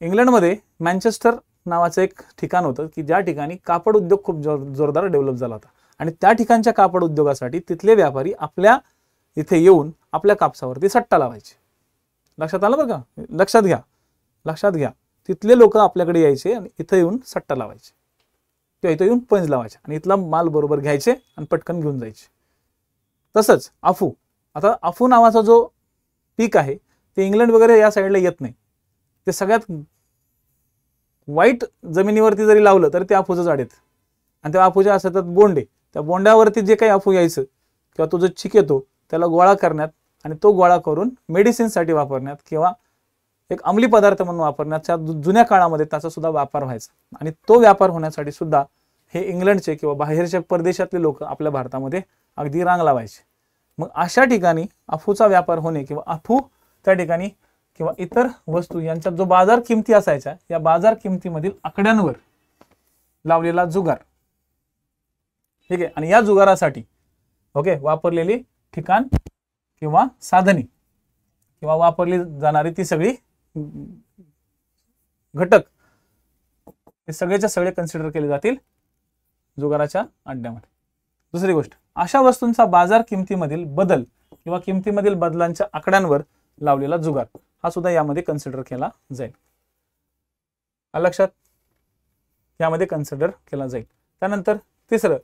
S1: इंग्लंडमध्ये मँचेस्टर नावाचं एक ठिकाण होतं की ज्या ठिकाणी कापड उद्योग खूप जोरदार डेव्हलप झाला होता. आणि त्या ठिकाणच्या कापड उद्योगासाठी तिथले व्यापारी आपल्या इथे येऊन आपल्या कापसावरती सट्टा लावायचे. लक्षात आलं बरं का, लक्षात घ्या. तिथले लोक आपल्याकडे यायचे आणि इथं येऊन सट्टा लावायचे किंवा इथं येऊन पंज लावायचे आणि इथला माल बरोबर घ्यायचे आणि पटकन घेऊन जायचे. तसंच अफू. आता अफू नावाचा जो पीक आहे ते इंग्लंड वगैरे या साईडला येत नाही. ते सगळ्यात वाईट जमिनीवरती जरी लावलं तरी ते अफूचं झाड येतं. आणि त्या अफूच्या असतात बोंडे, त्या बोंड्यावरती जे काही अफू यायचं किंवा तो जो चिक येतो त्याला गोळा करण्यात आणि तो गोळा करून मेडिसिनसाठी वापरण्यात किंवा एक अंमली पदार्थ म्हणून वापरण्याच्या जुन्या काळामध्ये त्याचा सुद्धा व्यापार व्हायचा. आणि तो व्यापार होण्यासाठी सुद्धा हे इंग्लंडचे किंवा बाहेरच्या परदेशातले लोक आपल्या भारतामध्ये अगदी रांग लावायचे. मग अशा ठिकाणी अफूचा व्यापार होणे किंवा अफू त्या ठिकाणी किंवा इतर वस्तू यांच्या जो बाजार किमती असायच्या, या बाजार किमतीमधील आकड्यांवर लावलेला जुगार. ठीक आहे. आणि या जुगारासाठी ओके वापरलेली ठिकाण किंवा साधने किंवा वापरली जाणारी ती सगळी घटक हे सगळेच्या सगळे कन्सिडर केले जातील जुगाराच्या अड्ड्यामध्ये. दुसरी गोष्ट, अशा वस्तूंचा बाजार किमतीमधील बदल किंवा किमतीमधील बदलांच्या आकड्यांवर लावलेला जुगार हा सुद्धा यामध्ये कन्सिडर केला जाईल. लक्षात, यामध्ये कन्सिडर केला जाईल. त्यानंतर तिसरं,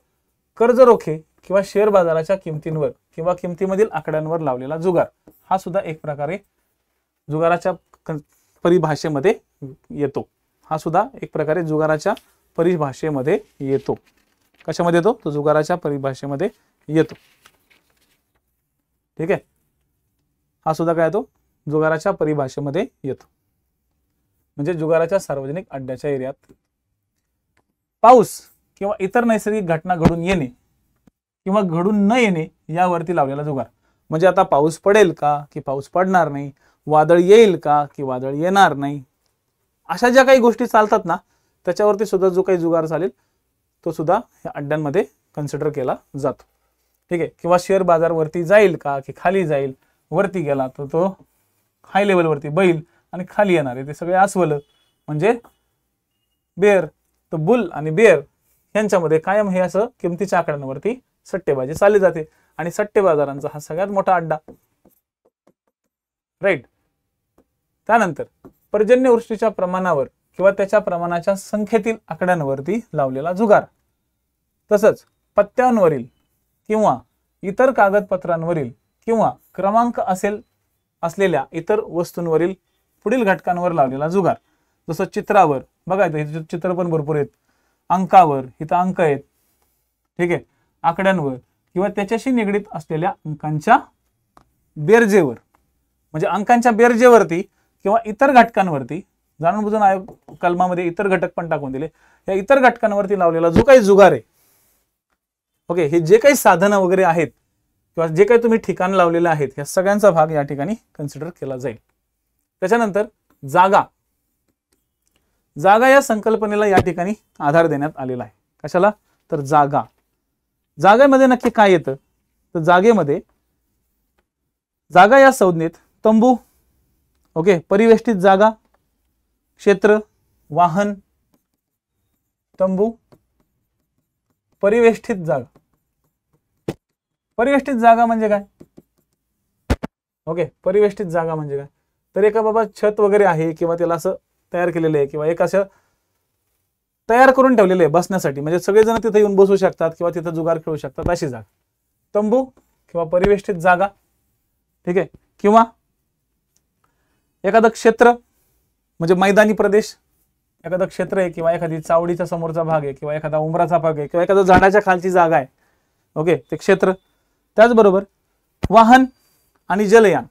S1: कर्ज रोखे किंवा शेअर बाजाराच्या किमतींवर किंवा किमतीमधील आकड्यांवर लावलेला जुगार हा सुद्धा एक प्रकारे जुगाराच्या परिभाषेमध्ये येतो. हा सुद्धा एक प्रकारे जुगाराच्या परिभाषेमध्ये येतो. कशामध्ये येतो, तो जुगाराच्या परिभाषेमध्ये येतो. ठीक आहे. हा सुद्धा काय येतो, जुगाराच्या परिभाषेमध्ये येतो. म्हणजे जुगाराच्या सार्वजनिक अड्ड्याच्या एरियात पाऊस किंवा इतर नैसर्गिक घटना घडून येणे किंवा घडून न येणे यावरती लावलेला जुगार. म्हणजे आता पाऊस पडेल का की पाऊस पडणार नाही, वादळ येईल का की वादळ येणार नाही, अशा ज्या काही गोष्टी चालतात ना त्याच्यावरती सुद्धा जो काही जुगार चालेल तो सुद्धा या अड्ड्यांमध्ये कन्सिडर केला जातो. ठीक आहे. किंवा शेअर बाजार वरती जाईल का की खाली जाईल, वरती गेला तर तो हाय लेवलवरती बैल आणि खाली येणार आहे ते सगळे अस्वल म्हणजे बेअर. तर बुल आणि बेअर यांच्यामध्ये कायम हे असं किमतीच्या आकड्यांवरती सट्टेबाजी चालली जाते आणि सट्टे बाजारांचा हा सगळ्यात मोठा अड्डा. राईट. त्यानंतर पर्जन्यवृष्टीच्या प्रमाणावर किंवा त्याच्या प्रमाणाच्या संख्येतील आकड्यांवरती लावलेला जुगार. तसंच पत्त्यांवरील किंवा इतर कागदपत्रांवरील किंवा क्रमांक असलेल्या इतर वस्तूंवरील पुढील घटकांवर लावलेला जुगार. जसं चित्रावर बघा, इथे चित्र पण भरपूर आहेत, अंकावर इथं अंक आहेत. ठीक आहे. आकड्यांवर किंवा त्याच्याशी निगडीत असलेल्या अंकांच्या बेरजेवर, म्हणजे अंकांच्या बेरजेवरती किंवा इतर घटकांवरती, जाणून बुजून आयोग कलमामध्ये इतर घटक पण टाकून दिले, या इतर घटकांवरती लावलेला जो काही जुगार आहे, ओके, हे जे काही साधनं वगैरे आहेत किंवा जे काही तुम्ही ठिकाण लावलेले आहेत, या सगळ्यांचा भाग या ठिकाणी कन्सिडर केला जाईल. त्याच्यानंतर जागा. जागा या संकल्पनेला या ठिकाणी आधार देण्यात आलेला आहे. कशाला? तर जागा. जागेमध्ये नक्की काय येतं? तर जागेमध्ये, जागा या संज्ञेत तंबू, ओके, परिवेष्टित जागा, क्षेत्र, वाहन, तंबू, परिवेष्टित जागा. परिवेष्टित जागा म्हणजे काय? ओके, परिवेष्टित जागा म्हणजे काय? तर एका बाबा छत वगैरे आहे किंवा त्याला असं तयार केलेलं आहे किंवा एक असं तयार करून ठेवलेलं आहे बसण्यासाठी, म्हणजे सगळेजण तिथे येऊन बसू शकतात किंवा तिथे जुगार खेळू शकतात, अशी जागा तंबू किंवा परिवेष्टित जागा. ठीक आहे. किंवा एखादं क्षेत्र म्हणजे मैदानी प्रदेश, एखादं क्षेत्र आहे किंवा एखादी चावडीच्या समोरचा भाग आहे किंवा एखादा उंबराचा भाग आहे किंवा एखाद्या झाडाच्या खालची जागा आहे, ओके, ते क्षेत्र. त्याचबरोबर वाहन आणि जलयान.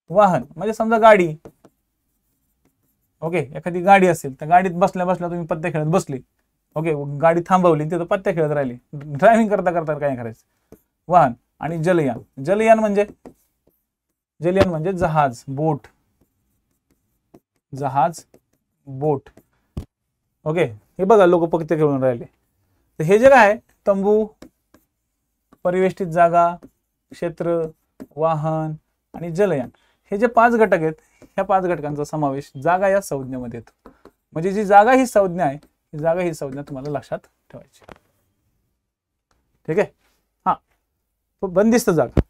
S1: वाहन म्हणजे समजा गाडी, ओके, एखादी गाडी असेल तर गाडीत बसल्या बसल्या तुम्ही पत्ते खेळत बसली, ओके, गाडी थांबवली तिथं पत्ते खेळत राहिली, ड्रायव्हिंग करता करता काय करायचं? वाहन. आणि जलयान. जलयान म्हणजे जहाज, बोट. जहाज, बोट. ओके, हे बघा लोक पत्ते खेळून राहिले. तर हे जे काय आहे, तंबू, परिवेष्टित जागा, क्षेत्र, वाहन आणि जलयान, हे जे 5 घटक आहेत, ह्या 5 घटकांचा समावेश जागा या संज्ञेमध्ये येतो. म्हणजे जी जागा ही संज्ञा आहे, ही जागा ही संज्ञा तुम्हाला लक्षात ठेवायची. ठीक आहे. हा, बंदिस्त जागा.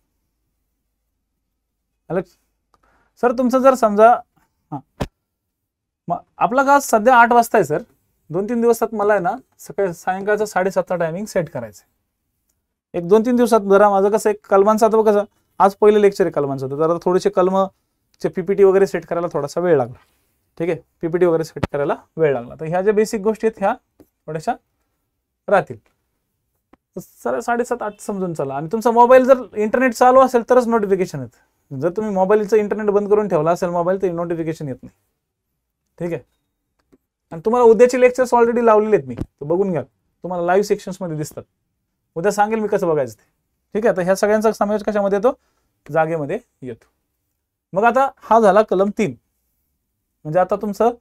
S1: सर तुमचं जर समजा, हा, मग आपला का सध्या 8 वाजता आहे सर, 2-3 दिवसात मला आहे ना सकाळी सायंकाळचा 7:30 टायमिंग सेट करायचं. एक 2-3 दिवसात जरा माझं कसं एक कलमांचा, तर कसं आज पहिलं लेक्चर आहे कलमांचं, तर जरा थोडेसे कलमचे पीपीटी वगैरे सेट करायला थोडासा वेळ लागला. ठीक आहे, पीपीटी वगैरे सेट करायला वेळ लागला. तर ह्या ज्या बेसिक गोष्टी आहेत ह्या थोड्याशा राहतील. सर 7:30-8 समजून चला. आणि तुमचा मोबाईल जर इंटरनेट चालू असेल तरच नोटिफिकेशन येतं. जर तुम्ही मोबाईलचं इंटरनेट बंद करून ठेवला असेल मोबाईल, तर नोटिफिकेशन येत नाही. ठीक आहे. आणि तुम्हाला उद्याचे लेक्चर्स ऑलरेडी लावलेले आहेत मी, तर बघून घ्या, तुम्हाला लाईव्ह सेक्शन्स मध्ये दिसतात. उद्या सांगेल मी कसं बघायचं ते. ठीक आहे. तर ह्या सगळ्यांचा समावेश कशामध्ये येतो? जागेमध्ये येतो. मग आता हा झाला कलम 3. म्हणजे आता तुमचं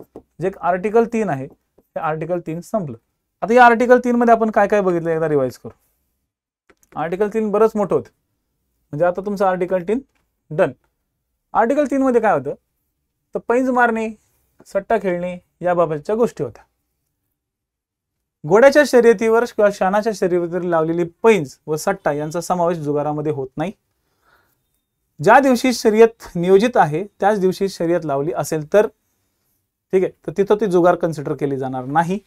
S1: जे आर्टिकल 3 आहे ते आर्टिकल 3 संपलं. आता या आर्टिकल 3 मध्ये आपण काय काय बघितलं एकदा रिवाइज करू. आर्टिकल 3 बरंच मोठं होतं. म्हणजे आता तुमचं आर्टिकल 3 डन. आर्टिकल 3 मध्ये काय होतं? तर पैंज मारणे, सट्टा खेळणे याबाबतच्या गोष्टी होत्या. घोड्याच्या शर्यतीवर किंवा शानाच्या शर्यतीवर लावलेली पैंज व सट्टा यांचा समावेश जुगारामध्ये होत नाही. ज्या दिवशी शर्यत नियोजित आहे त्याच दिवशी शर्यत लावली असेल तर, ठीक आहे, तर तिथं ती जुगार कन्सिडर केली जाणार नाही.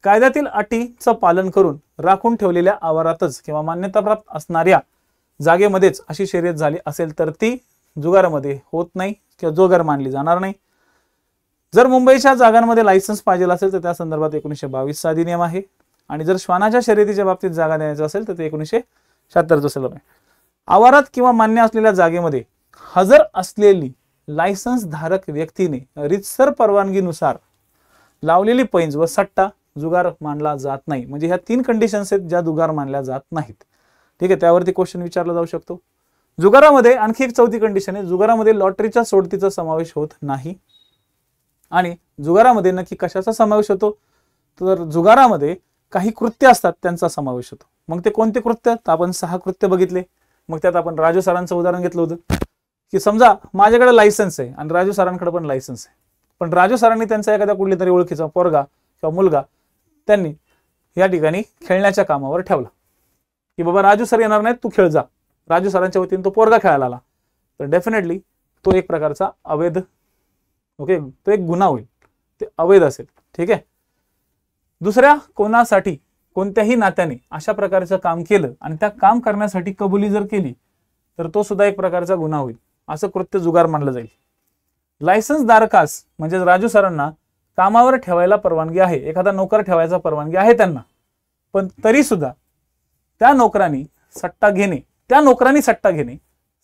S1: कायद्यातील अटीचं पालन करून राखून ठेवलेल्या आवारातच किंवा मान्यताप्राप्त असणाऱ्या जागेमध्येच अशी शर्यत झाली असेल तर ती जुगारामध्ये होत नाही किंवा जुगार मानली जाणार नाही. जर मुंबईच्या जागांमध्ये लायसन्स पाहिजे असेल तर त्या संदर्भात 1922 चा अधिनियम आहे. आणि जर श्वानाच्या शर्यतीच्या बाबतीत जागा द्यायची असेल तर ते 1976 चा आहे. आवारात किंवा मान्य असलेल्या जागेमध्ये हजर असलेली लायसन्स धारक व्यक्तीने रीतसर परवानगीनुसार लावलेली पैंज व सट्टा जुगार मानला जात नाही. म्हणजे ह्या 3 कंडिशन्स आहेत ज्या जुगार मानल्या जात नाहीत. ठीक आहे, त्यावरती क्वेश्चन विचारला जाऊ शकतो. जुगारामध्ये आणखी एक 4थी कंडिशन आहे, जुगारामध्ये लॉटरीच्या सोडतीचा समावेश होत नाही. आणि जुगारामध्ये नक्की कशाचा समावेश होतो? तर जुगारामध्ये काही कृत्य असतात त्यांचा समावेश होतो. मग ते कोणते कृत्य? तर आपण 6 कृत्य बघितले. मग त्यात आपण राजू सरांचं उदाहरण घेतलं होतं की समजा माझ्याकडे लायसन्स आहे आणि राजू सरांकडे पण लायसन्स आहे, पण राजू सरांनी त्यांचा एखाद्या कुठली तरी ओळखीचा पोरगा किंवा मुलगा त्यांनी या ठिकाणी खेळण्याच्या कामावर ठेवला की बाबा राजू सर येणार नाहीत, तू खेळ जा. राजू सरांच्या वतीने तो पोरगा खेळायला आला, तर डेफिनेटली तो एक प्रकारचा अवैध, ओके, तो एक गुन्हा होईल, ते अवैध असेल. ठीक आहे. दुसऱ्या कोणासाठी कोणत्याही नात्याने अशा प्रकारचं काम केलं आणि त्या काम करण्यासाठी कबुली जर केली तर तो सुद्धा एक प्रकारचा गुन्हा होईल. असं कृत्य जुगार मानलं जाईल. लायसन्स धारकास म्हणजे राजू सरांना कामावर ठेवायला परवानगी आहे, एखादा नोकर ठेवायचा परवानगी आहे त्यांना, पण तरी सुद्धा त्या नोकरांनी सट्टा घेणे,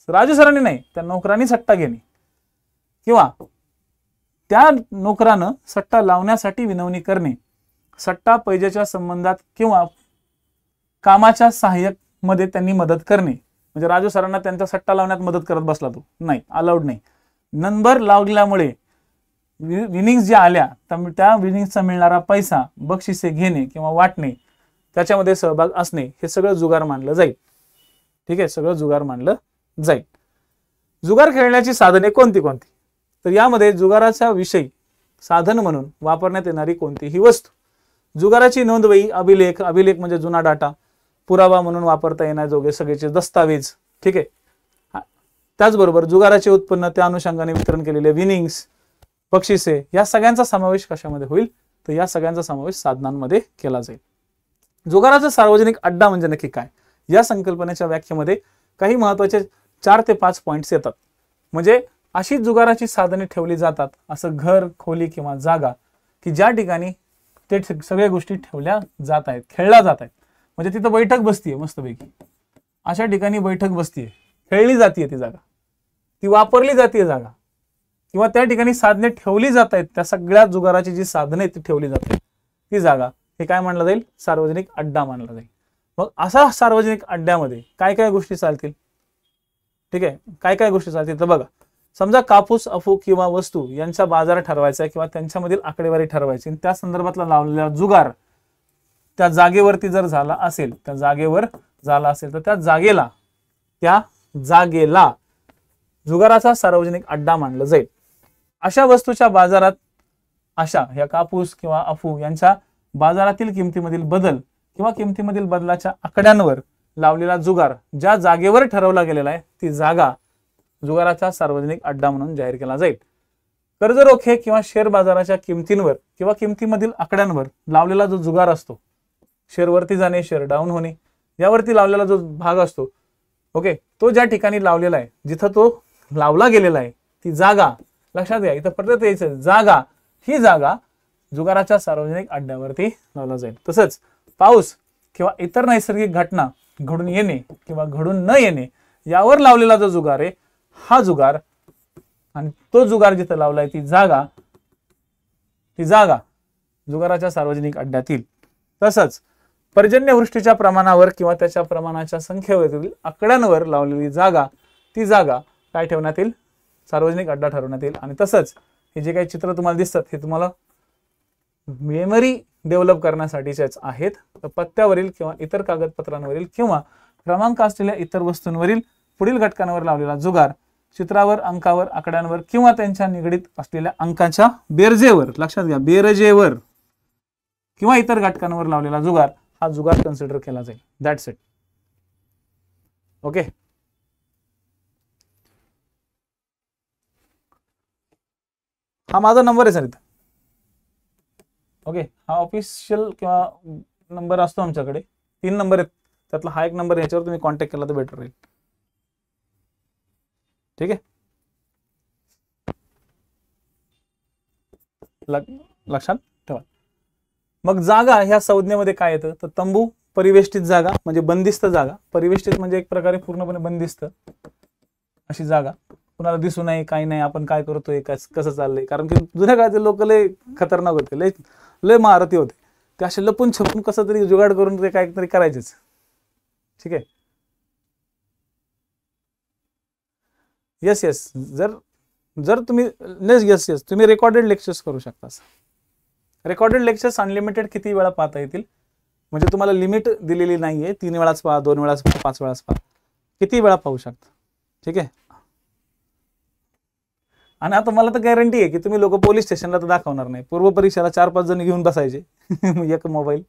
S1: राजू सरांनी नाही, त्या नोकरांनी सट्टा घेणे किंवा त्या नोकरानं सट्टा लावण्यासाठी विनवणी करणे, सट्टा पैजेच्या संबंधात किंवा कामाच्या सहाय्यक मध्ये त्यांनी मदत करणे, म्हणजे राजू सरांना त्यांचा सट्टा लावण्यात मदत करत बसला तो, नाही, अलाउड नाही. नंबर लावल्यामुळे विनिंग्स ज्या आल्या त्या विनिंग्सचा मिळणारा पैसा बक्षिसे घेणे किंवा वाटणे, त्याच्यामध्ये सहभाग असणे, हे सगळं जुगार मानलं जाईल. ठीक आहे, सगळं जुगार मानलं जाईल. जुगार खेळण्याची साधने कोणती कोणती? तर यामध्ये जुगाराच्या विषयी साधन म्हणून वापरण्यात येणारी कोणतीही वस्तू, जुगाराची नोंदवही, अभिलेख, अभिलेख म्हणजे जुना डाटा, पुरावा म्हणून वापरता येण्याजोगे सगळेचे दस्तावेज. ठीक आहे, त्याचबरोबर जुगाराचे उत्पन्न, त्या अनुषंगाने वितरण केलेले विनिंग्स, बक्षिसे, या सगळ्यांचा समावेश कशामध्ये होईल? तर या सगळ्यांचा समावेश साधनांमध्ये केला जाईल. जुगाराचा सार्वजनिक अड्डा म्हणजे नक्की काय? या संकल्पनेच्या व्याख्येमध्ये काही महत्वाचे 4 ते 5 पॉइंट्स येतात. म्हणजे अशी जुगाराची साधने ठेवली जातात असं घर, खोली किंवा जागा की ज्या ठिकाणी ते सगळ्या गोष्टी ठेवल्या जात आहेत, खेळल्या जात आहेत. म्हणजे तिथं बैठक बसतीये मस्तपैकी, अशा ठिकाणी बैठक बसतीये, खेळली जाते ती जागा, ती वापरली जाते जागा, किंवा त्या ठिकाणी साधने ठेवली जात आहेत, त्या सगळ्या जुगाराची जी साधने ती ठेवली जाते ती जागा, हे काय मानलं जाईल? सार्वजनिक अड्डा मानला जाईल. मग असा सार्वजनिक अड्ड्यामध्ये काय काय गोष्टी चालतील? ठीक आहे, काय काय गोष्टी चालतील तर बघा, समजा कापूस, अफू किंवा वस्तू यांचा बाजार ठरवायचा किंवा त्यांच्यामधील आकडेवारी ठरवायची, त्या संदर्भातला लावलेला जुगार त्या जागेवरती जर झाला असेल, त्या जागेवर झाला असेल तर त्या जागेला जुगाराचा सार्वजनिक अड्डा मानलं जाईल. अशा वस्तूच्या बाजारात, अशा ह्या कापूस किंवा अफू यांच्या बाजारातील किमतीमधील बदल किंवा किमतीमधील बदलाच्या आकड्यांवर लावलेला जुगार ज्या जागेवर ठरवला गेलेला आहे ती जागा जुगाराचा सार्वजनिक अड्डा म्हणून जाहीर केला जाईल. कर्ज रोखे किंवा शेअर बाजाराच्या किमतींवर किंवा किमतीमधील आकड्यांवर लावलेला जो जुगार असतो, शेअर वरती जाणे, शेअर डाऊन होणे, यावरती लावलेला जो भाग असतो, ओके, तो ज्या ठिकाणी लावलेला आहे, जिथं तो लावला गेलेला आहे ती जागा, लक्षात घ्या, इथं परत यायचं, जागा, ही जागा जुगाराच्या सार्वजनिक अड्ड्यावरती लावला जाईल. तसंच पाऊस किंवा इतर नैसर्गिक घटना घडून येणे किंवा घडून न येणे यावर लावलेला जो जुगार आहे, हा जुगार, आणि तो जुगार जिथं लावलाय ती जागा जुगाराच्या सार्वजनिक अड्ड्यात येईल. तसंच पर्जन्यवृष्टीच्या प्रमाणावर किंवा त्याच्या प्रमाणाच्या संख्येवरील आकड्यांवर लावलेली जागा, ती जागा काय ठेवण्यात येईल? सार्वजनिक अड्डा ठरवण्यात येईल. आणि तसंच हे जे काही चित्र तुम्हाला दिसतात हे तुम्हाला मेमरी डेव्हलप करण्यासाठीचेच आहेत. तर पत्त्यावरील किंवा इतर कागदपत्रांवरील किंवा क्रमांक असलेल्या इतर वस्तूंवरील पुढील घटकांवर लावलेला जुगार चित्रावर, अंकावर, आकड्यांवर किंवा त्यांच्या निगडीत असलेल्या अंकाच्या बेरजेवर, लक्षात घ्या, बेरजेवर किंवा इतर घटकांवर लावलेला जुगार हा जुगार कन्सिडर केला जाईल. That's it. ओके, हा माझा नंबर आहे सर इथं. ओके, हा ऑफिशियल किंवा नंबर असतो आमच्याकडे, 3 नंबर आहेत, त्यातला हा एक नंबर, याच्यावर तुम्ही कॉन्टॅक्ट केला तर बेटर राहील. ठीक आहे, लक्षात ठेवा. मग जागा ह्या संज्ञेमध्ये काय येतं तर तंबू, परिवेष्टित जागा म्हणजे बंदिस्त जागा, परिवेष्टित म्हणजे एक प्रकारे पूर्णपणे बंदिस्त अशी जागा, कुणाला दिसू नये, काही नाही, आपण काय करतोय, कसं चाललंय. कारण की जुन्या काळातील लोक लय खतरनाक होते, लय महारथी होते, ते असे लपून छपून कसं तरी जुगाड करून ते काहीतरी करायचेच. ठीक आहे, येस, जर तुम्ही येस तुम्ही रेकॉर्डेड लेक्चर्स करू शकता. रेकॉर्डेड लेक्चर्स अनलिमिटेड किती वेळा पाहता येतील, म्हणजे तुम्हाला लिमिट दिलेली नाहीये, 3 वेळाच पहा, 2 वेळाच पहा, 5 वेळाच पहा, किती वेळा पाहू शकता. ठीक आहे, आणि आता मला तर गॅरंटी आहे की तुम्ही लोक पोलीस स्टेशनला तर दाखवणार नाही, पूर्व परीक्षेला 4-5 जण घेऊन बसायचे एक मोबाईल.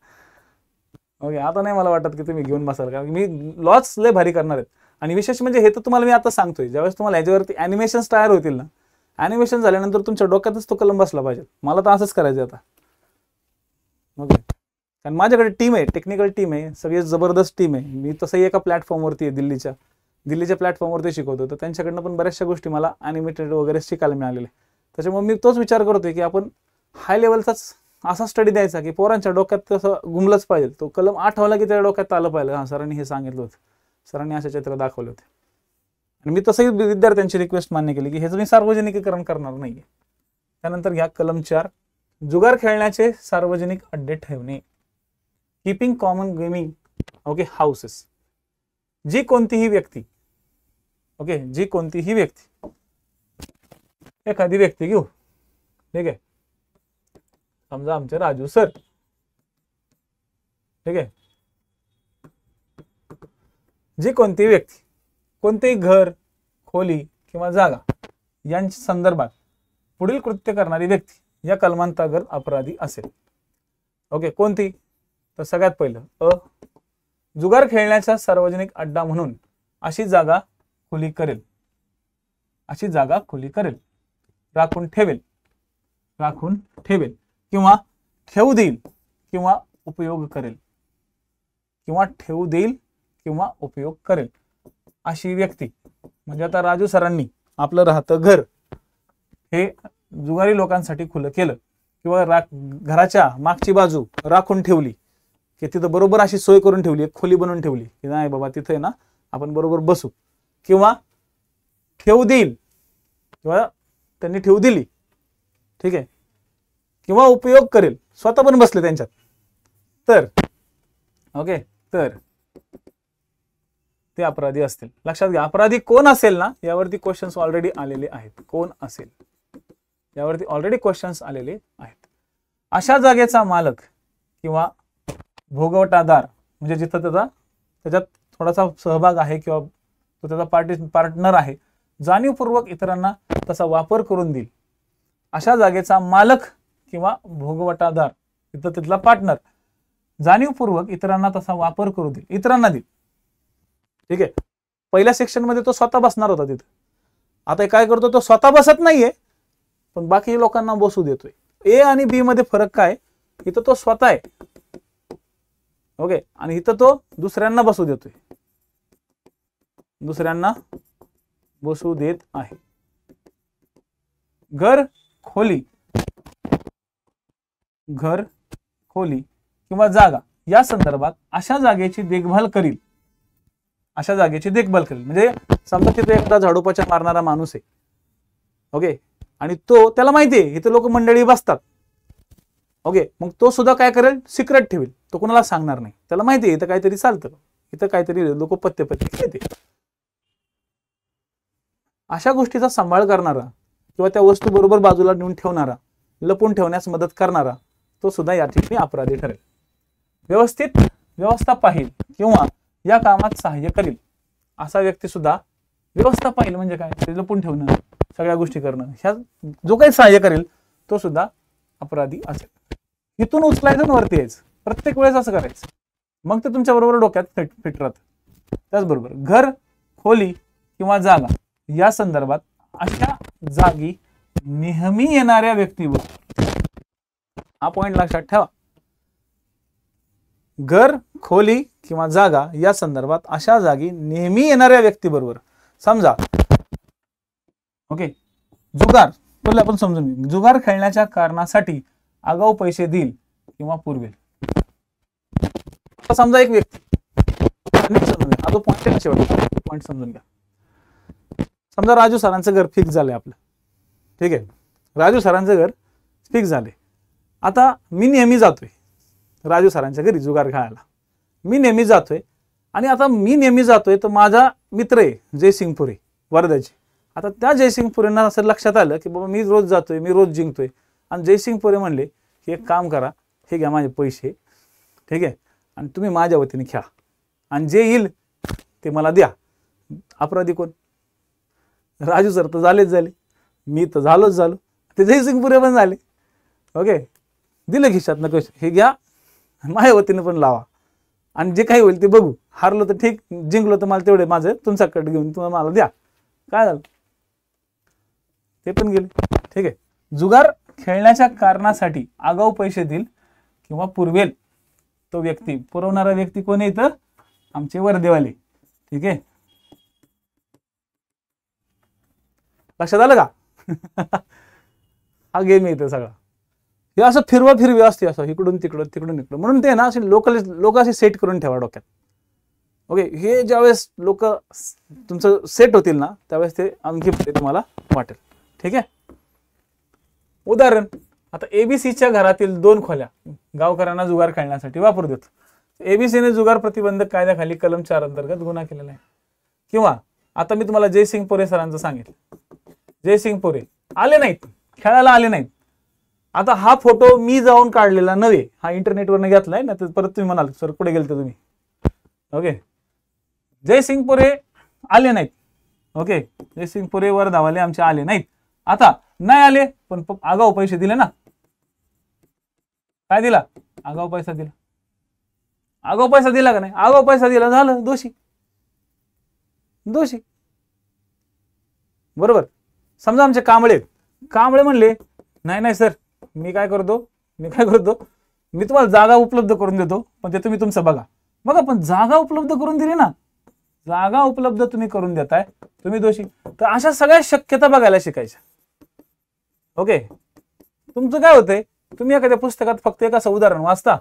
S1: ओके, आता नाही मला वाटत की तुम्ही घेऊन बसाल, कारण मी लॉस लय भारी करणार आहेत. आणि विशेष म्हणजे हे तर तुम्हाला मी आता सांगतोय, ज्यावेळेस तुम्हाला याच्यावरती ॲनिमेशन्स तयार होतील ना, ॲनिमेशन झाल्यानंतर तुमच्या डोक्यातच तो कलम बसला पाहिजे. मला तर असंच करायचं आता. ओके, कारण माझ्याकडे टीम आहे, टेक्निकल टीम आहे, सगळी जबरदस्त टीम आहे. मी तसंही एका प्लॅटफॉर्मवरती आहे, दिल्लीच्या प्लॅटफॉर्मवरती शिकवतो, तर त्यांच्याकडनं पण बऱ्याचशा गोष्टी मला ॲनिमेटेड वगैरे शिकायला मिळालेले. त्याच्यामुळे मी तोच विचार करतोय की आपण हाय लेवलचाच असा स्टडी द्यायचा की पोरांच्या डोक्यात तसं घुमलंच पाहिजे. तो कलम आठवला की त्याच्या डोक्यात आलं पाहिजे, हां सरांनी हे सांगितलं होतं, सरांनी असे चित्र दाखवले होते. आणि मी तसंही विद्यार्थ्यांची रिक्वेस्ट मान्य केली की ह्याचं मी सार्वजनिकीकरण करणार नाहीये. त्यानंतर घ्या कलम 4, जुगार खेळण्याचे सार्वजनिक अड्डे ठेवणे. Keeping common gaming okay houses. जी कोणतीही व्यक्ती एखादी व्यक्ती घेऊ, ठीक आहे, समजा आमचे राजू सर, ठीक आहे, जी कोणतीही व्यक्ती कोणतेही घर, खोली किंवा जागा यांच्या संदर्भात पुढील कृत्य करणारी व्यक्ती या कलमांतर्गत अपराधी असेल. ओके, कोणती? तर सगळ्यात पहिलं जुगार खेळण्याचा सार्वजनिक अड्डा म्हणून अशी जागा खुली करेल, राखून ठेवेल किंवा ठेवू देईल किंवा उपयोग करेल अशी व्यक्ती. म्हणजे आता राजू सरांनी आपलं राहतं घर हे जुगारी लोकांसाठी खुलं केलं किंवा घराच्या मागची बाजू राखून ठेवली की तिथं बरोबर अशी सोय करून ठेवली, एक खोली बनवून ठेवली की नाही बाबा तिथे ना आपण बरोबर बसू, किंवा ठेवू देईल किंवा त्यांनी ठेवू दिली, ठीक आहे, किंवा उपयोग करेल, स्वतः पण बसले त्यांच्यात, तर ओके, तर ते अपराधी असतील. लक्षात घ्या, अपराधी कोण असेल ना यावरती क्वेश्चन्स ऑलरेडी आलेले आहेत. कोण असेल यावरती ऑलरेडी क्वेश्चन्स आलेले आहेत. अशा जागेचा मालक किंवा भोगवटादार, म्हणजे जिथं त्याच्यात थोडासा सहभाग आहे किंवा तो त्याचा पार्टनर आहे, जाणीवपूर्वक इतरांना तसा वापर करून देईल. अशा जागेचा मालक किंवा भोगवटादार, तिथं तिथला पार्टनर जाणीवपूर्वक इतरांना तसा वापर करू देईल, इतरांना देईल, ठीक आहे. पहिल्या सेक्शन मध्ये तो स्वतः बसणार होता तिथं, आता काय करतो, तो स्वतः बसत नाहीये पण बाकी लोकांना बसू देतोय. ए आणि बी मध्ये फरक काय? इथं तो स्वतः आहे, ओके, आणि इथं तो दुसऱ्यांना बसू देतोय, दुसऱ्यांना बसू देत आहे. घर, खोली किंवा जागा या संदर्भात अशा जागेची देखभाल करील, म्हणजे समजा तिथे एकदा झाडोपाच्या मारणारा माणूस आहे, ओके, आणि त्याला माहिती आहे इथे लोक मंडळी बसतात, ओके, मग तो सुद्धा काय करेल, सिक्रेट ठेवेल, तो कोणाला सांगणार नाही. त्याला माहिती आहे इथं काहीतरी चालतं, इथं काहीतरी लोक पत्ते खेळते. अशा गोष्टीचा सांभाळ करणारा किंवा त्या वस्तू बरोबर बाजूला नेऊन ठेवणारा, लपून ठेवण्यास मदत करणारा, तो सुद्धा या ठिकाणी अपराधी ठरेल. व्यवस्था पाहिल किंवा या कामात सहाय्य करेल असा व्यक्ती सुद्धा, व्यवस्था पाहिल म्हणजे काय, ते लपून ठेवणं, सगळ्या गोष्टी करणं, ह्या जो काही सहाय्य करेल तो सुद्धा अपराधी असेल. इथून उचलायचं वरती यायचं, प्रत्येक वेळेस असं करायचं, मग ते तुमच्या बरोबर डोक्यात फिट राहत. त्याचबरोबर घर, खोली किंवा जागा या संदर्भात अशा जागी नेहमी येणाऱ्या व्यक्तीवर, हा पॉइंट लक्षात ठेवा, घर, खोली किंवा जागा या संदर्भात अशा जागी नेहमी येणाऱ्या व्यक्तीबरोबर, समजा ओके, जुगार बोलले आपण समजून घेऊ, जुगार खेळण्याच्या कारणासाठी आगाऊ पैसे देईल किंवा पुरवेल. समजा एक व्यक्ती, हा पॉइंट समजून घ्या. समजा राजू सरांचं घर फिक्स झालंय आपलं, ठीक आहे, राजू सरांचं घर फिक्स झाले. आता मी नेहमी जातोय राजू सरांच्या घरी जुगार खेळायला, मी नेहमी जातोय, आणि आता मी नेहमी जातोय तर माझा मित्र आहे जयसिंगपुरे वर्ध्याचे. आता त्या जयसिंगपुरेंना असं लक्षात आलं की बाबा मी रोज जातोय, मी रोज जिंकतोय, आणि जयसिंगपुरे म्हणले की एक काम करा, हे घ्या माझे पैसे, ठीक आहे, आणि तुम्ही माझ्या वतीने खेळा, आणि जे येईल ते मला द्या. अपराधी कोण? राजू सर तर झाले, मी तर झालो, ते जयसिंगपुरे पण झाले, ओके, दिलं खिशात नको, हे घ्या माझ्या वतीने पण लावा, आणि जे काही होईल ते बघू, हारलो तर ठीक, जिंकलो तर मला तेवढे माझं तुमच्याकडे घेऊन तुम्हाला मला द्या. काय झालं, ते पण गेले, ठीक आहे. जुगार खेळण्याच्या कारणासाठी आगाऊ पैसे देईल किंवा पुरवेल तो व्यक्ती, पुरवणारा व्यक्ती कोण आहे इथं, आमचे वर्धेवाले, ठीक आहे. लक्षात आलं का? हा गेम येतो सगळा, हे असं फिरवी असते, असं इकडून तिकडं, म्हणून ते ना असे लोक असे सेट करून ठेवा डोक्यात, ओके, हे ज्यावेळेस लोक तुमचं सेट होतील ना त्यावेळेस ते आणखी तुम्हाला वाटेल. ठीक आहे. उदाहरण, आता एबीसीच्या घरातील 2 खोल्या गावकऱ्यांना जुगार खेळण्यासाठी वापरू देतो. एबीसीने जुगार प्रतिबंधक कायद्याखाली कलम 4 अंतर्गत गुन्हा केलेला आहे. किंवा आता मी तुम्हाला जयसिंग पोरे सरांचं सांगितलं, जयसिंग पोरे आले नाहीत, खेळायला आले नाहीत. आता हा फोटो मी जाऊन काढलेला नव्हे, हा इंटरनेटवरनं घेतलाय ना, तर परत तुम्ही म्हणाल सर कुठे गेलते तुम्ही. ओके, जयसिंग पोरे आले नाहीत. ओके, जयसिंग पोरे वर धावाले आमचे आले नाहीत. आता नाही आले पण आगाऊ पैसे दिले ना. काय दिला? आगाऊ पैसा दिला. आगाऊ पैसा दिला का नाही? आगाऊ पैसा दिला, झालं दोषी. दोषी. बरोबर. समजा आमचे कांबळे म्हणले नाही नाही सर, मी काय करतो मी तुम्हाला जागा उपलब्ध करून देतो, पण ते तुम्ही तुमचं बघा. पण जागा उपलब्ध करून दिली ना, जागा उपलब्ध तुम्ही करून देताय, तुम्ही दोषी. तर अशा सगळ्या शक्यता बघायला शिकायच्या. ओके, तुमचं काय होतंय, तुम्ही एखाद्या पुस्तकात फक्त एक असं उदाहरण वाचता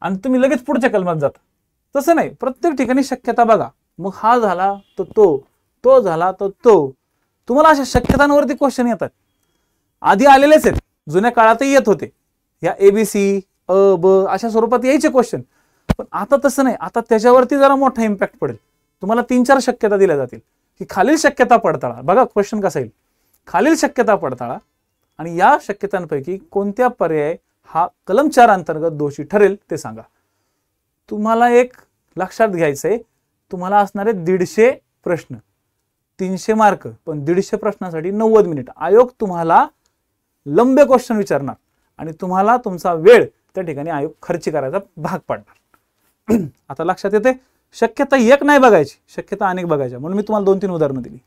S1: आणि तुम्ही लगेच पुढच्या कलमात जाता. तसं नाही, प्रत्येक ठिकाणी शक्यता बघा. मग हा झाला तर तो झाला तर तो. तुम्हाला अशा शक्यतांवरती क्वेश्चन येतात. आधी आलेलेच आहेत, जुन्या काळातही येत होते. या एबीसी अ ब अशा स्वरूपात यायचे क्वेश्चन. पण आता तसं नाही, आता त्याच्यावरती जरा मोठा इम्पॅक्ट पडेल. तुम्हाला 3-4 शक्यता दिल्या जातील की खालील शक्यता पडताळा. बघा क्वेश्चन कसा येईल, खालील शक्यता पडताळा आणि या शक्यतांपैकी कोणत्या पर्याय हा कलम 4 अंतर्गत दोषी ठरेल ते सांगा. तुम्हाला एक लक्षात घ्यायचंय, तुम्हाला असणारे 150 प्रश्न, 300 मार्क, पण 150 प्रश्नासाठी 90 मिनिट. आयोग तुम्हाला लंबे क्वेश्चन विचारणार आणि तुम्हाला तुमचा वेळ त्या ठिकाणी आयोग खर्ची करायचा भाग पाडणार. आता लक्षात येते, शक्यता एक नाही बघायची, शक्यता अनेक बघायच्या. म्हणून मी तुम्हाला 2-3 उदाहरणं दिली.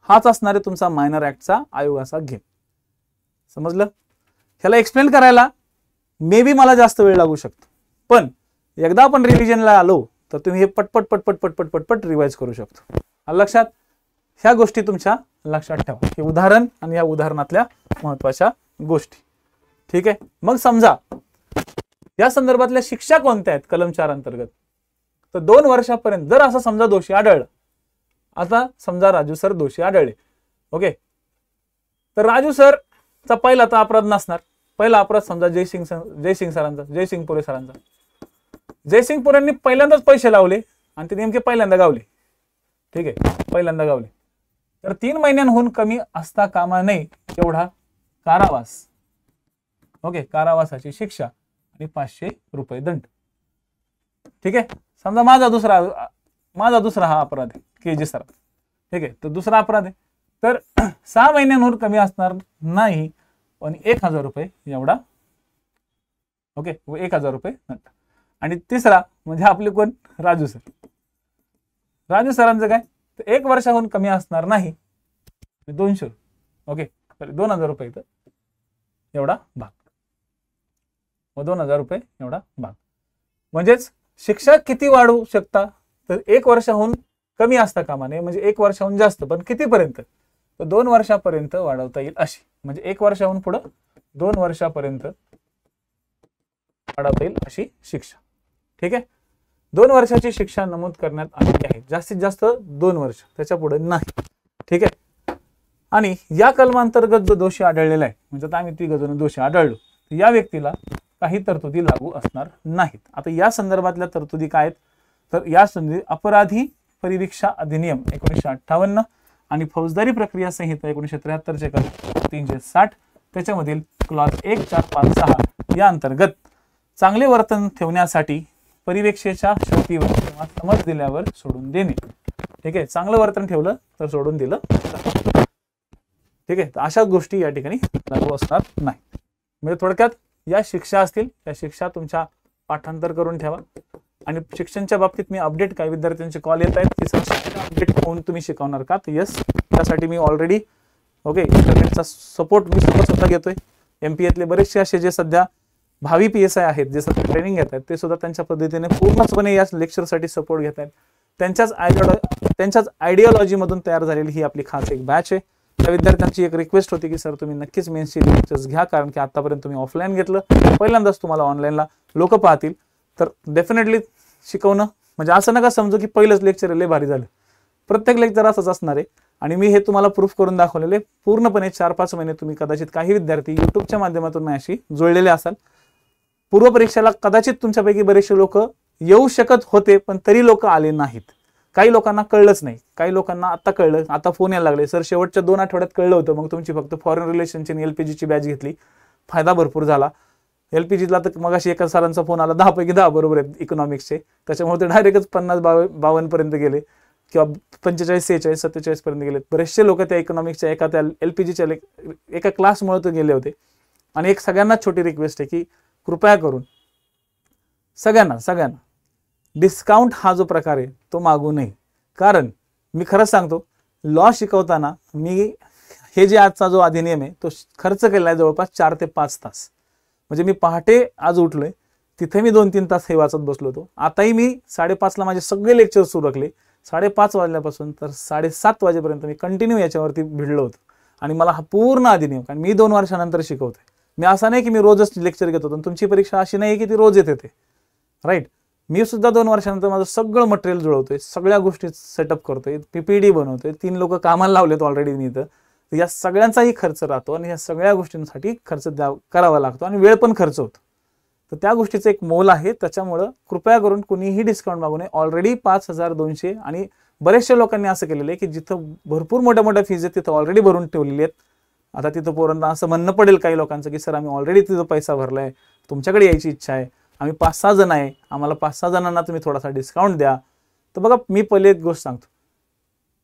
S1: हाच असणार आहे तुमचा मायनर ऍक्टचा आयोगाचा गेम. समजलं? ह्याला एक्सप्लेन करायला मे बी मला जास्त वेळ लागू शकतो, पण एकदा आपण रिव्हिजनला आलो तर तुम्ही हे पटपट पटपट पटपट पटपट रिवाइज करू शकतो. लक्षात, ह्या गोष्टी तुमच्या लक्षात ठेवा. हे उदाहरण आणि या उदाहरणातल्या महत्वाच्या गोष्टी. ठीक आहे. मग समजा या संदर्भातल्या शिक्षा कोणत्या आहेत कलम 4 अंतर्गत, तर 2 वर्षापर्यंत जर असं समजा दोषी आढळलं. आता समजा राजू सर दोषी आढळले. ओके, तर राजू सरचा पहिला तर अपराध नसणार. पहिला अपराध समजा जयसिंग पोरे सरांचा. जयसिंग पोरेंनी पहिल्यांदाच पैसे लावले आणि ते नेमके पहिल्यांदा गावले. ठीक आहे, पहिल्यांदा गावले. तर 3 महिन्यांहून कमी असता कामा नये एवढा कारावास. ओके, कारावासाची शिक्षा आणि 500 रुपये दंड. ठीक आहे. समजा माझा दुसरा हा अपराध आहे केजी सर. ठीक आहे, तर दुसरा अपराध आहे, तर 6 महिन्यांहून कमी असणार नाही, पण 1000 रुपये एवढा. ओके, 1000 रुपये दंड. आणि तिसरा म्हणजे आपले कोण, राजू सर. राजू सरांचं काय, तर 1 वर्षाहून कमी असणार नाही, 200. ओके, 2000 रुपये एवढा भाग, 2000 रुपये एवढा भाग. म्हणजेच शिक्षा किती वाढवू शकता, तर 1 वर्षाहून कमी असता कामा नये, म्हणजे 1 वर्षाहून जास्त, पण कितीपर्यंत, तर 2 वर्षापर्यंत वाढवता येईल अशी. म्हणजे 1 वर्षाहून पुढं 2 वर्षापर्यंत वाढवता येईल अशी शिक्षा. ठीक आहे. 2 वर्षाची शिक्षा नमूद करण्यात आलेली आहे. जास्तीत जास्त 2 वर्ष, त्याच्या पुढे नाही. ठीक आहे. आणि या कलमांतर्गत जो दोषी आढळलेला आहे, म्हणजे आता आम्ही 3 जण दोषी आढळलो, तर या व्यक्तीला काही तरतुदी लागू असणार नाहीत. आता या संदर्भातल्या तरतुदी काय आहेत, तर या संदर्भात अपराधी परिवीक्षा अधिनियम 1958 आणि फौजदारी प्रक्रिया संहिता 1973 चे कलम 360, त्याच्यामधील क्लॉज 1, 4, 5, 6 या अंतर्गत चांगले वर्तन ठेवण्यासाठी परिवेक्षेच्या शर्तीवर किंवा समज दिल्यावर सोडून देणे. ठीक आहे, चांगलं वर्तन ठेवलं तर सोडून दिलं. ठीक आहे, तर अशा गोष्टी या ठिकाणी लागू असणार नाही. म्हणजे थोडक्यात या शिक्षा असतील, त्या शिक्षा तुमच्या पाठांतर करून ठेवा. आणि शिक्षणच्या बाबतीत मी अपडेट, काही विद्यार्थ्यांचे कॉल येत आहेत की सर अपडेट होऊन तुम्ही शिकवणार का, तर येस, त्यासाठी मी ऑलरेडी ओके इंटरनेटचा सपोर्ट मी स्वतः घेतोय. MPAतले बरेचसे असे जे सध्या भावी PSI आहेत, जे सध्या ट्रेनिंग घेत आहेत, ते सुद्धा त्यांच्या पद्धतीने पूर्णपणे या लेक्चरसाठी सपोर्ट घेत आहेत. त्यांच्याच आयडिओलॉजीमधून तयार झालेली ही आपली खास एक बॅच आहे. त्या विद्यार्थ्यांची एक रिक्वेस्ट होती की सर तुम्ही नक्कीच मेन्सचे लेक्चर्स घ्या, कारण की आतापर्यंत तुम्ही ऑफलाईन घेतलं, पहिल्यांदाच तुम्हाला ऑनलाईनला लोक पाहतील, तर डेफिनेटली शिकवणं म्हणजे असं नका समजू की पहिलंच लेक्चर लय भारी झालं, प्रत्येक लेक्चर असंच असणार आहे. आणि मी हे तुम्हाला प्रूफ करून दाखवलेले पूर्णपणे 4-5 महिने तुम्ही कदाचित काही विद्यार्थी युट्यूबच्या माध्यमातून माझ्याशी जुळलेले असाल. पूर्वपरीक्षेला कदाचित तुमच्यापैकी बरेचसे लोक येऊ शकत होते, पण तरी लोक आले नाहीत. काही लोकांना कळलंच नाही, काही लोकांना आता कळलं, आता फोन यायला लागले, सर शेवटच्या 2 आठवड्यात कळलं होतं, मग तुमची फक्त फॉरेन रिलेशनची आणि LPGची बॅच घेतली, फायदा भरपूर झाला. LPGला तर मगाशी एका सरांचा फोन आला, 10 पैकी 10 बरोबर आहेत इकॉनॉमिक्सचे, त्याच्यामुळे ते डायरेक्टच 50-52 पर्यंत गेले किंवा 45-46-47 पर्यंत गेले. बरेचसे लोक त्या इकॉनॉमिक्सच्या एका त्या LPGच्या एका क्लासमुळे तो गेले होते. आणि एक सगळ्यांना छोटी रिक्वेस्ट आहे की कृपया करून सगळ्यांना डिस्काउंट हा जो प्रकार आहे तो मागू नये. कारण मी खरंच सांगतो, लॉ शिकवताना मी हे जे आजचा जो अधिनियम आहे तो खर्च केला आहे जवळपास 4 ते 5 तास. म्हणजे मी पहाटे आज उठलोय, तिथे मी 2-3 तास हे वाचत बसलो होतो. आताही मी 5:30ला माझे सगळे लेक्चर सुरू रखले, 5:30 वाजल्यापासून तर 7:30 वाजेपर्यंत मी कंटिन्यू याच्यावरती भिडलो होतो. आणि मला हा पूर्ण अधिनियम, कारण मी 2 वर्षानंतर शिकवतोय, मी असं नाही की मी रोजच लेक्चर घेत होतो. तुमची परीक्षा अशी नाही की ती रोज येते ते, राईट. मी सुद्धा 2 वर्षानंतर माझं सगळं मटेरियल जुळवतोय, सगळ्या गोष्टी सेटअप करतोय, PPT बनवतोय, 3 लोक कामाला लावलेत ऑलरेडी मी इथं. या सगळ्यांचाही खर्च राहतो आणि या सगळ्या गोष्टींसाठी खर्च करावा लागतो आणि वेळ पण खर्च होतो. तर त्या गोष्टीचं एक मोल आहे. त्याच्यामुळं कृपया करून कुणीही डिस्काउंट मागू नये. ऑलरेडी 5,200 आणि बरेचशा लोकांनी असं केलेलं आहे की जिथं भरपूर मोठ्या फीज आहेत तिथं ऑलरेडी भरून ठेवलेली आहेत. आता तिथं पोरांना असं म्हणणं पडेल काही लोकांचं की सर आम्ही ऑलरेडी तिथं पैसा भरलाय, तुमच्याकडे यायची इच्छा आहे, आम्ही 5-6 जण आहे, आम्हाला 5-6 जणांना तुम्ही थोडासा डिस्काउंट द्या. तर बघा, मी पहिले एक गोष्ट सांगतो,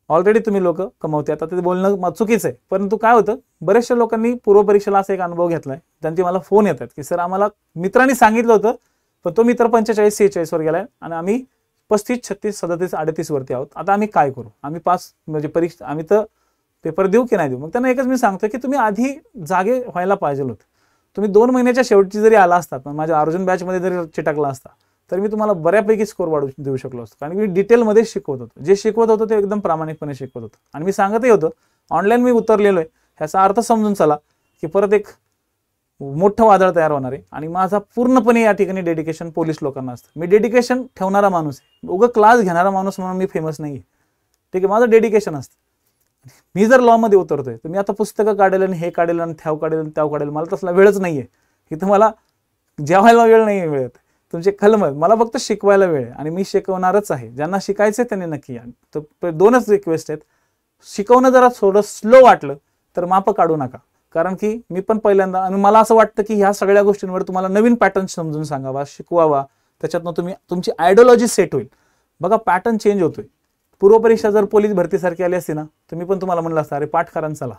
S1: ऑलरेडी तुम्ही लोक कमवते, आता ते बोलणं चुकीचं आहे. परंतु काय होतं, बऱ्याचशा लोकांनी पूर्वपरीक्षेला असा एक अनुभव घेतलाय, त्यांची मला फोन येतात की सर आम्हाला मित्रांनी सांगितलं होतं, पण तो मित्र 45-46 वर गेलाय आणि आम्ही 35, 36, 37, 38 वरती आहोत. आता आम्ही काय करू, आम्ही पास म्हणजे परीक्षा आम्ही तर पेपर देऊ की नाही देऊ. मग त्यांना एकच मी सांगतो की तुम्ही आधी जागे व्हायला पाहिजे होतं. तुम्ही 2 महिन्याच्या शेवटची जरी आला असतात, माझ्या अर्जुन बॅचमध्ये जरी चिटकला असता, तर मी तुम्हाला बऱ्यापैकी स्कोर वाढवून देऊ शकलो असतो. कारण मी डिटेलमध्ये शिकवत होतो, जे शिकवत होतो ते एकदम प्रामाणिकपणे शिकवत होतो. आणि मी सांगतही होतो ऑनलाईन मी उतरलेलो आहे, ह्याचा अर्थ समजून चला की परत एक मोठं वादळ तयार होणार आहे. आणि माझा पूर्णपणे या ठिकाणी डेडिकेशन पोलीस लोकांना असतं. मी डेडिकेशन ठेवणारा माणूस आहे, उगा क्लास घेणारा माणूस म्हणून मी फेमस नाही आहे, ठीक आहे. माझं डेडिकेशन असतं. मी जर लॉ मध्ये उतरतोय तर मी आता पुस्तकं काढेल आणि हे काढेल आणि थ्याव काढेल आणि त्याव काढेल, मला तसला वेळच नाहीये. इथं मला जेवायला वेळ नाही मिळत, तुमचे कलम मला फक्त शिकवायला वेळ आहे आणि मी शिकवणारच आहे. ज्यांना शिकायचंय त्यांनी नक्की या. तर 2च रिक्वेस्ट आहेत, शिकवणं जरा थोडं स्लो वाटलं तर माप काढू नका. कारण की मी पण पहिल्यांदा, आणि मला असं वाटतं की ह्या सगळ्या गोष्टींवर तुम्हाला नवीन पॅटर्न समजून सांगावा, शिकवावा, त्याच्यातनं तुमची आयडिओलॉजी सेट होईल. बघा, पॅटर्न चेंज होतोय. पूर्वपरीक्षा जर पोलीस भरतीसारखी आली असती ना, तर मी पण तुम्हाला म्हणलं असतं अरे पाठकारांना चला.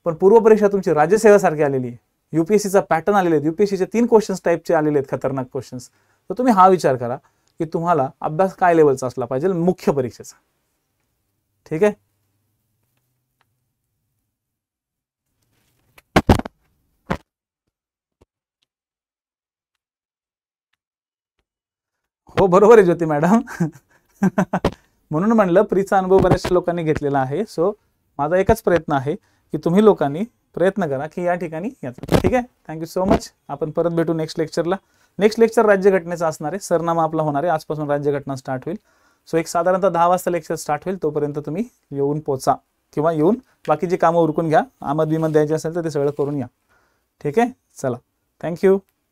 S1: पण पूर्वपरीक्षा तुमची राज्यसेवेसारखी आलेली आहे, UPSCचा पॅटर्न आलेले आहेत, UPSCचे 3 क्वेश्चन्स टाईपचे आलेले आहेत, खतरनाक क्वेश्चन्स. तर तुम्ही हा विचार करा की तुम्हाला अभ्यास काय लेवलचा असला पाहिजे मुख्य परीक्षेचा, ठीक आहे. हो बरोबर आहे ज्योती मॅडम. म्हणून म्हणलं प्रीचा अनुभव बऱ्याचशा लोकांनी घेतलेला आहे. सो माझा एकच प्रयत्न आहे की तुम्ही लोकांनी प्रयत्न करा की या ठिकाणी याचा, ठीक आहे. Thank you so much. आपण परत भेटू नेक्स्ट लेक्चरला. नेक्स्ट लेक्चर राज्यघटनेचा असणार आहे, सरनामा आपला होणार आहे, आजपासून राज्यघटना स्टार्ट होईल. सो एक साधारणतः 10 वाजता लेक्चर स्टार्ट होईल, तोपर्यंत तुम्ही येऊन पोचा किंवा येऊन बाकीची कामं उरकून घ्या. आमद बिमद द्यायची असेल तर ते सगळं करून या, ठीक आहे. चला, थँक्यू.